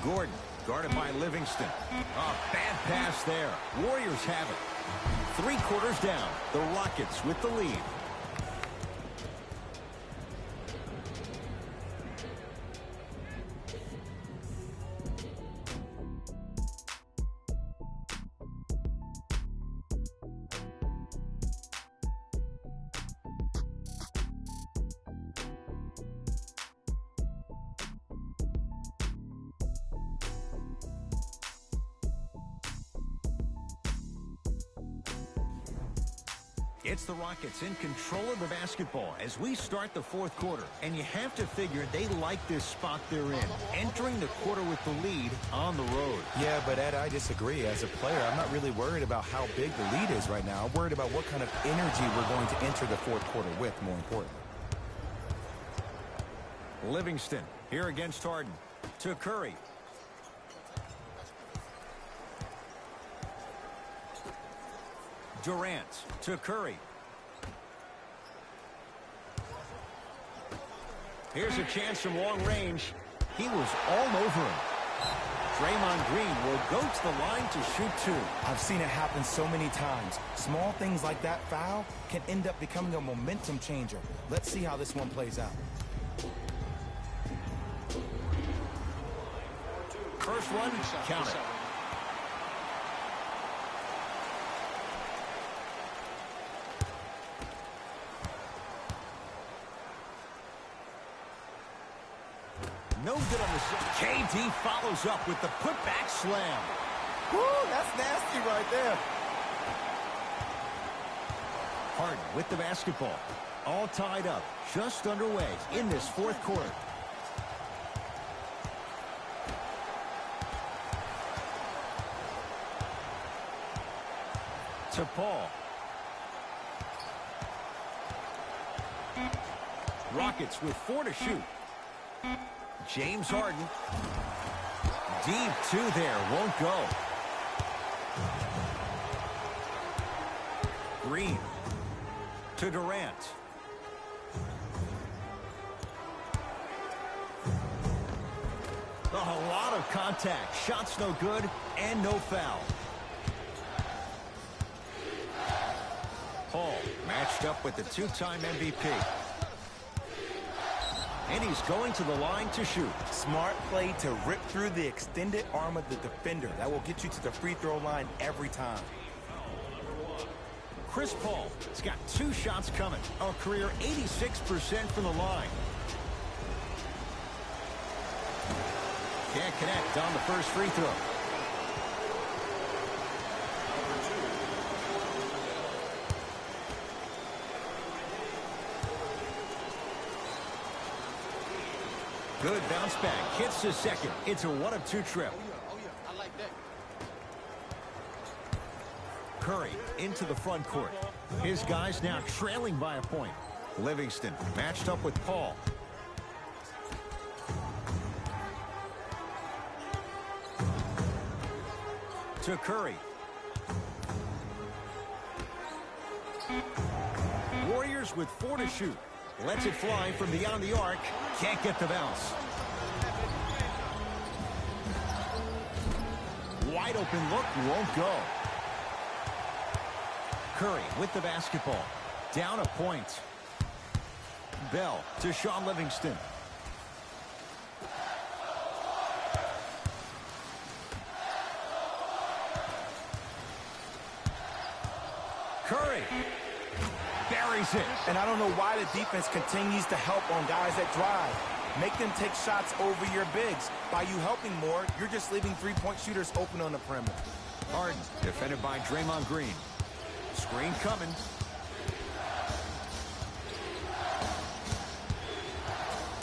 Gordon guarded by Livingston. A bad pass there. Warriors have it. 3 quarters down. The Rockets with the lead. It's the Rockets in control of the basketball as we start the fourth quarter. And you have to figure they like this spot they're in, entering the quarter with the lead on the road. Yeah, but Ed, I disagree. As a player, I'm not really worried about how big the lead is right now. I'm worried about what kind of energy we're going to enter the fourth quarter with, more importantly. Livingston here against Harden. To Curry. Durant to Curry. Here's a chance from long range. He was all over him. Draymond Green will go to the line to shoot 2. I've seen it happen so many times. Small things like that foul can end up becoming a momentum changer. Let's see how this one plays out. First one, count it. No good on the shot. KD follows up with the putback slam. Woo, that's nasty right there. Harden with the basketball. All tied up, just underway in this fourth quarter. To Paul. Rockets with 4 to shoot. James Harden. Deep 2 there, won't go. Green to Durant. A lot of contact. Shots no good and no foul. Paul matched up with the two-time MVP. And he's going to the line to shoot. Smart play to rip through the extended arm of the defender. That will get you to the free throw line every time. Chris Paul has got 2 shots coming. A career 86% from the line. Can't connect on the first free throw. Good bounce back. Hits the second. It's a 1 of 2 trip. I like that. Curry into the front court. His guys now trailing by a point. Livingston matched up with Paul. To Curry. Warriors with 4 to shoot. Lets it fly from beyond the arc. Can't get the bounce. Wide open look, won't go. Curry with the basketball. Down a point. Bell to Shaun Livingston. Curry buries it. And I don't know why the defense continues to help on guys that drive. Make them take shots over your bigs. By you helping more, you're just leaving three-point shooters open on the perimeter. Harden defended by Draymond Green. Screen coming.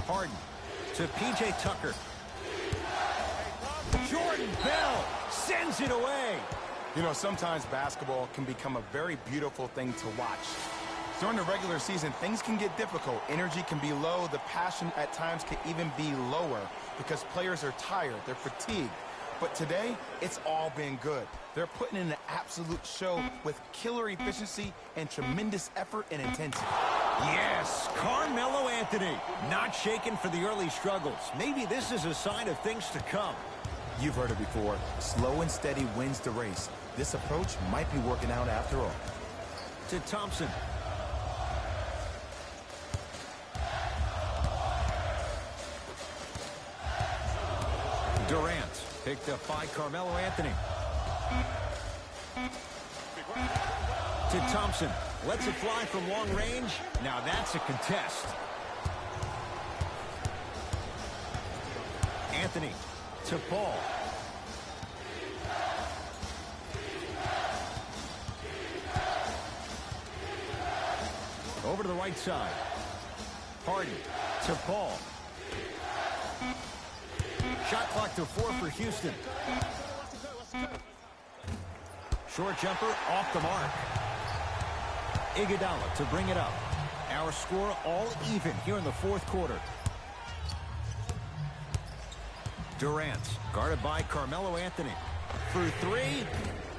Harden to P.J. Tucker. Jordan Bell sends it away. You know, sometimes basketball can become a very beautiful thing to watch. During the regular season, things can get difficult. Energy can be low. The passion at times can even be lower because players are tired. They're fatigued. But today, it's all been good. They're putting in an absolute show with killer efficiency and tremendous effort and intensity. Yes, Carmelo Anthony not shaken for the early struggles. Maybe this is a sign of things to come. You've heard it before. Slow and steady wins the race. This approach might be working out after all. To Thompson. Durant picked up by Carmelo Anthony. To Thompson. Lets it fly from long range. Now that's a contest. Anthony to Paul. Over to the right side. Harden to Paul. Shot clock to 4 for Houston. Short jumper off the mark. Iguodala to bring it up. Our score all even here in the fourth quarter. Durant guarded by Carmelo Anthony. Through 3,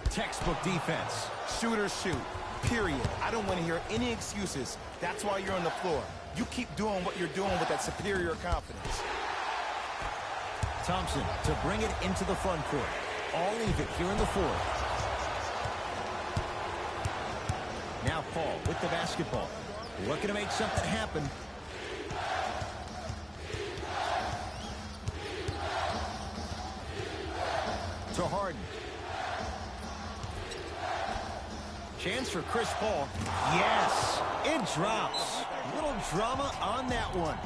textbook defense. Shooters shoot, period. I don't want to hear any excuses. That's why you're on the floor. You keep doing what you're doing with that superior confidence. Thompson to bring it into the front court. All even here in the fourth. Now Paul with the basketball. Looking to make something happen. To Harden. Chance for Chris Paul. Yes, it drops. Little drama on that one.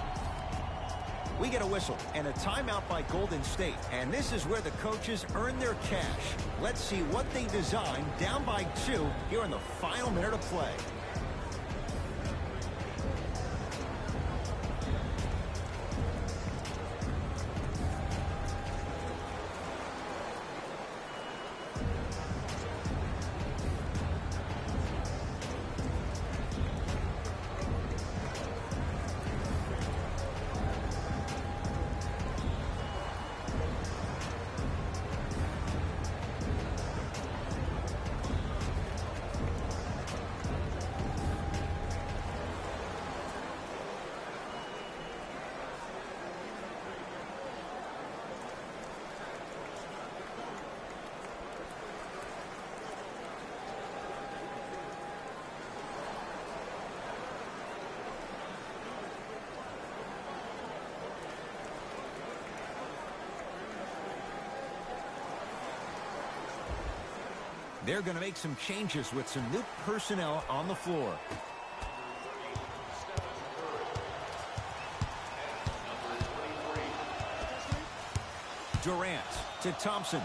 We get a whistle and a timeout by Golden State. And this is where the coaches earn their cash. Let's see what they designed down by 2 here in the final minute of play. They're going to make some changes with some new personnel on the floor. Durant to Thompson.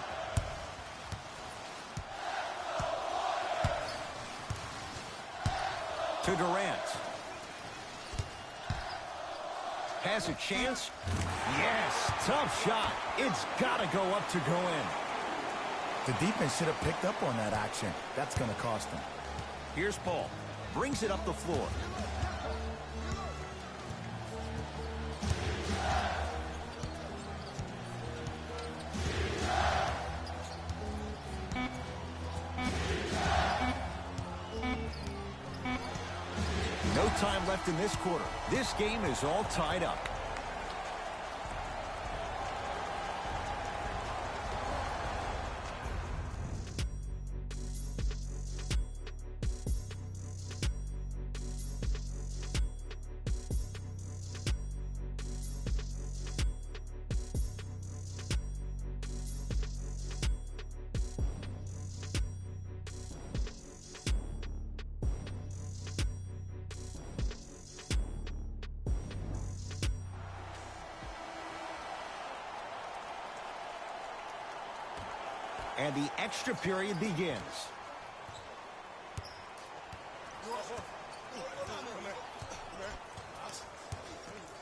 To Durant. Has a chance. Yes, tough shot. It's got to go up to go in. The defense should have picked up on that action. That's going to cost them. Here's Paul. Brings it up the floor. No time left in this quarter. This game is all tied up. And the extra period begins.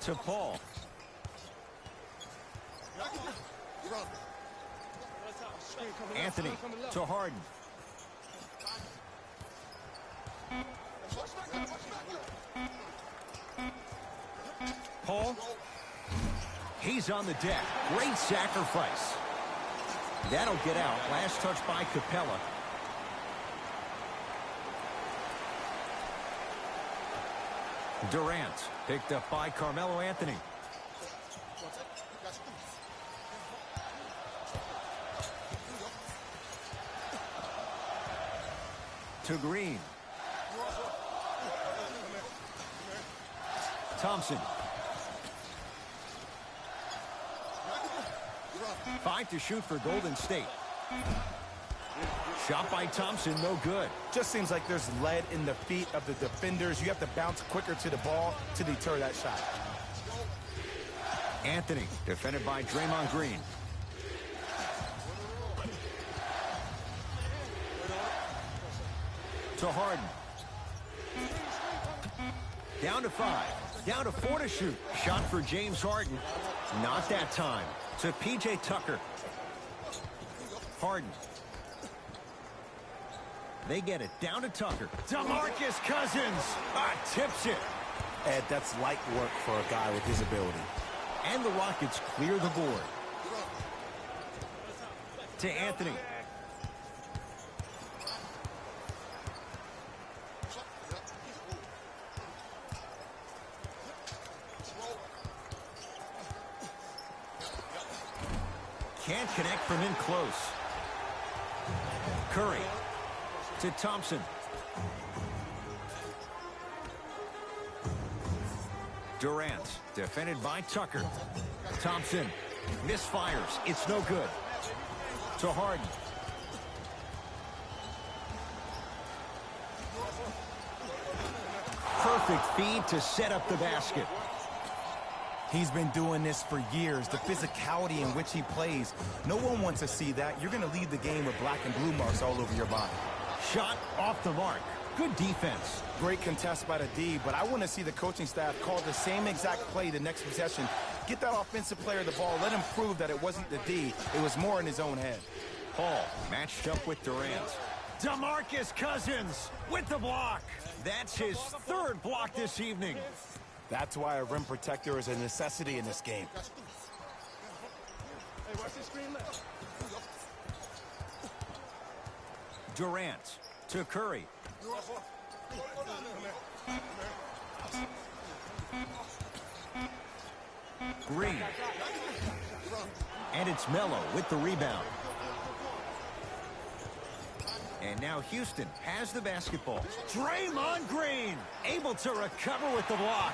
To Paul. Anthony to Harden. Paul. He's on the deck. Great sacrifice. That'll get out. Last touch by Capella. Durant picked up by Carmelo Anthony. To Green. Thompson. 5 to shoot for Golden State. Shot by Thompson, no good. Just seems like there's lead in the feet of the defenders. You have to bounce quicker to the ball to deter that shot. Anthony, defended by Draymond Green. To Harden. Down to 5. Down to 4 to shoot. Shot for James Harden. Not that time. To P.J. Tucker. Harden. They get it down to Tucker. DeMarcus Cousins tips it. Ed, that's light work for a guy with his ability. And the Rockets clear the board. To Anthony. Can't connect from in close. Curry to Thompson. Durant, defended by Tucker. Thompson misfires. It's no good. To Harden. Perfect feed to set up the basket. He's been doing this for years. The physicality in which he plays. No one wants to see that. You're going to leave the game with black and blue marks all over your body. Shot off the mark. Good defense. Great contest by the D, but I want to see the coaching staff call the same exact play the next possession. Get that offensive player the ball. Let him prove that it wasn't the D. It was more in his own head. Hall matched up with Durant. DeMarcus Cousins with the block. That's his third block this evening. That's why a rim protector is a necessity in this game. Hey, watch this screen left. Durant to Curry. Green. And it's Melo with the rebound. And now Houston has the basketball. Draymond Green able to recover with the block.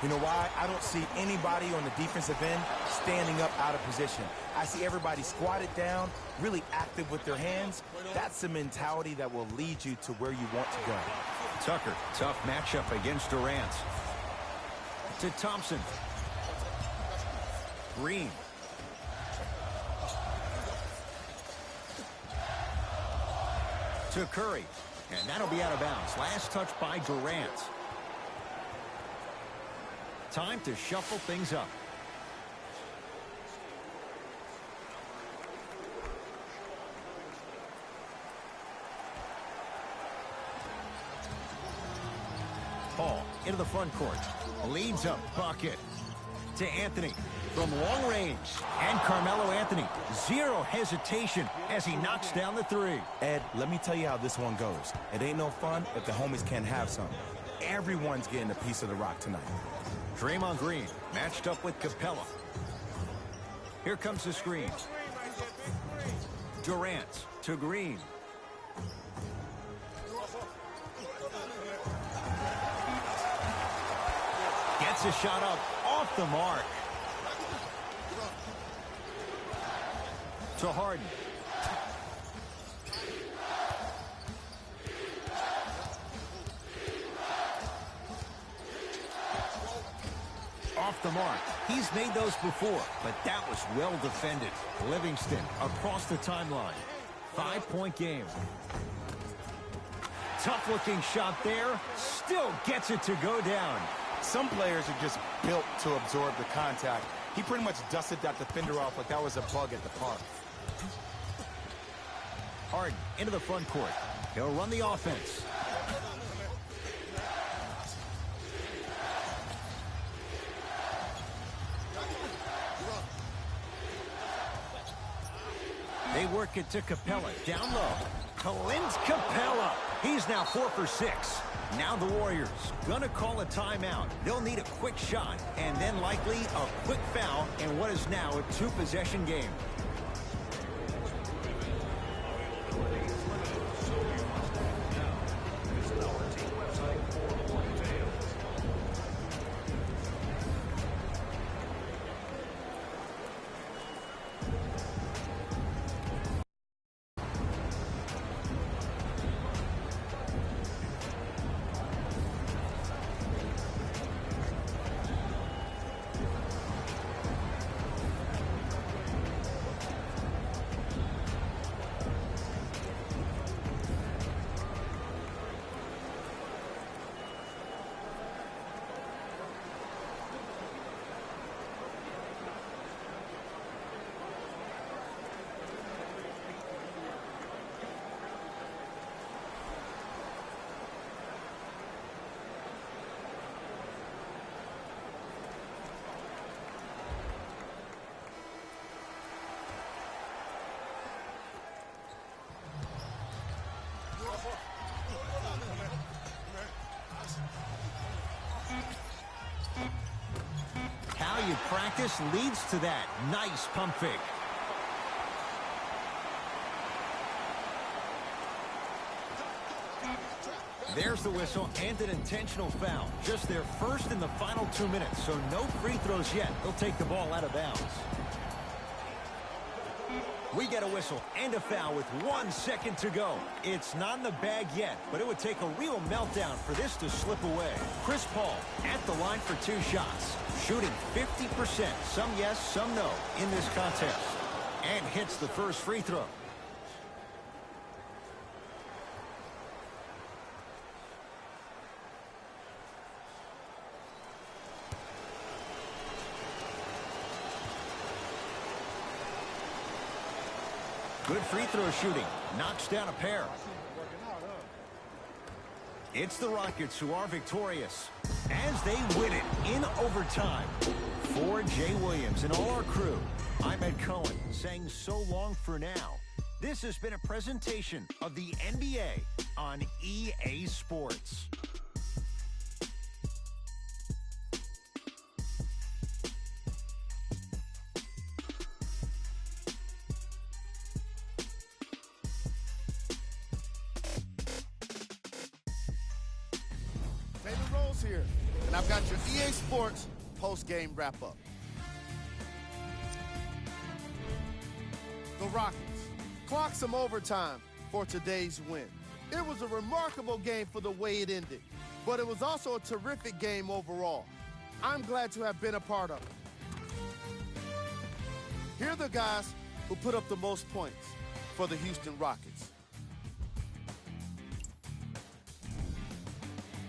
You know why? I don't see anybody on the defensive end standing up out of position. I see everybody squatted down, really active with their hands. That's the mentality that will lead you to where you want to go. Tucker, tough matchup against Durant. To Thompson. Green. To Curry. And that'll be out of bounds. Last touch by Durant. Time to shuffle things up. Hall into the front court. Leads a bucket to Anthony from long range. And Carmelo Anthony, zero hesitation as he knocks down the three. Ed, let me tell you how this one goes. It ain't no fun if the homies can't have some. Everyone's getting a piece of the rock tonight. Draymond Green matched up with Capella. Here comes the screen. Durant to Green. Gets a shot up off the mark. To Harden. Off the mark. He's made those before, but that was well defended. Livingston across the timeline. 5-point game. Tough-looking shot there. Still gets it to go down. Some players are just built to absorb the contact. He pretty much dusted that defender off like that was a bug at the park. Harden into the front court. He'll run the offense. They work it to Capella. Down low. Clint Capella. He's now 4 for 6. Now the Warriors gonna call a timeout. They'll need a quick shot and then likely a quick foul in what is now a 2-possession game. How you practice leads to that. Nice pump fake. There's the whistle and an intentional foul. Just their first in the final 2 minutes, so no free throws yet. They'll take the ball out of bounds. We get a whistle and a foul with 1 second to go. It's not in the bag yet, but it would take a real meltdown for this to slip away. Chris Paul at the line for 2 shots, shooting 50%, some yes, some no, in this contest, and hits the first free throw. Good free throw shooting. Knocks down a pair. It's the Rockets who are victorious as they win it in overtime. For Jay Williams and all our crew, I'm Ed Cohen saying so long for now. This has been a presentation of the NBA on EA Sports. Here, and I've got your EA Sports post-game wrap-up. The Rockets clocked some overtime for today's win. It was a remarkable game for the way it ended, but it was also a terrific game overall. I'm glad to have been a part of it. Here are the guys who put up the most points for the Houston Rockets.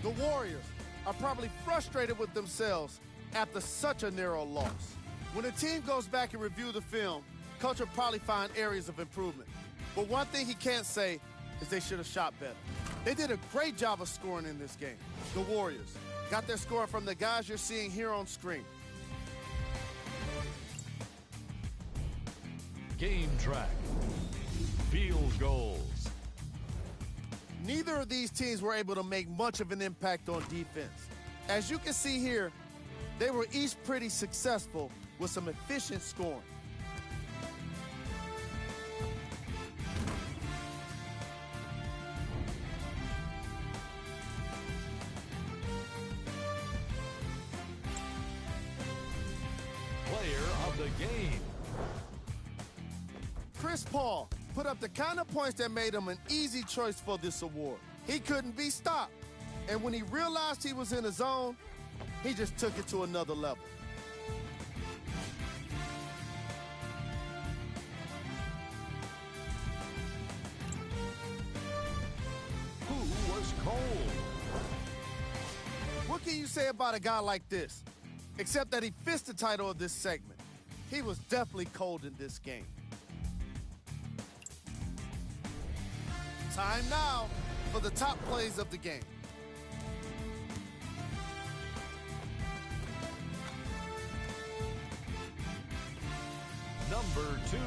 The Warriors are probably frustrated with themselves after such a narrow loss. When a team goes back and review the film, coach will probably find areas of improvement. But one thing he can't say is they should have shot better. They did a great job of scoring in this game. The Warriors got their score from the guys you're seeing here on screen. Game track. Field goals. Neither of these teams were able to make much of an impact on defense. As you can see here, they were each pretty successful with some efficient scoring. Player of the game. Chris Paul put up the kind of points that made him an easy choice for this award. He couldn't be stopped. And when he realized he was in a zone, he just took it to another level. Who was cold? What can you say about a guy like this? Except that he fits the title of this segment. He was definitely cold in this game. Time now for the top plays of the game. Number 2.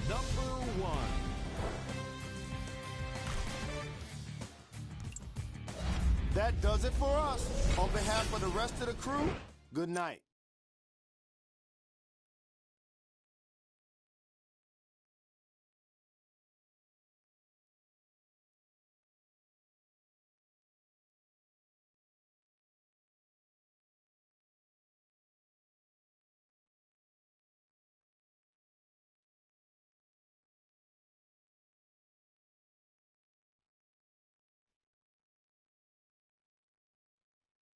Number 1. That does it for us. On behalf of the rest of the crew, good night.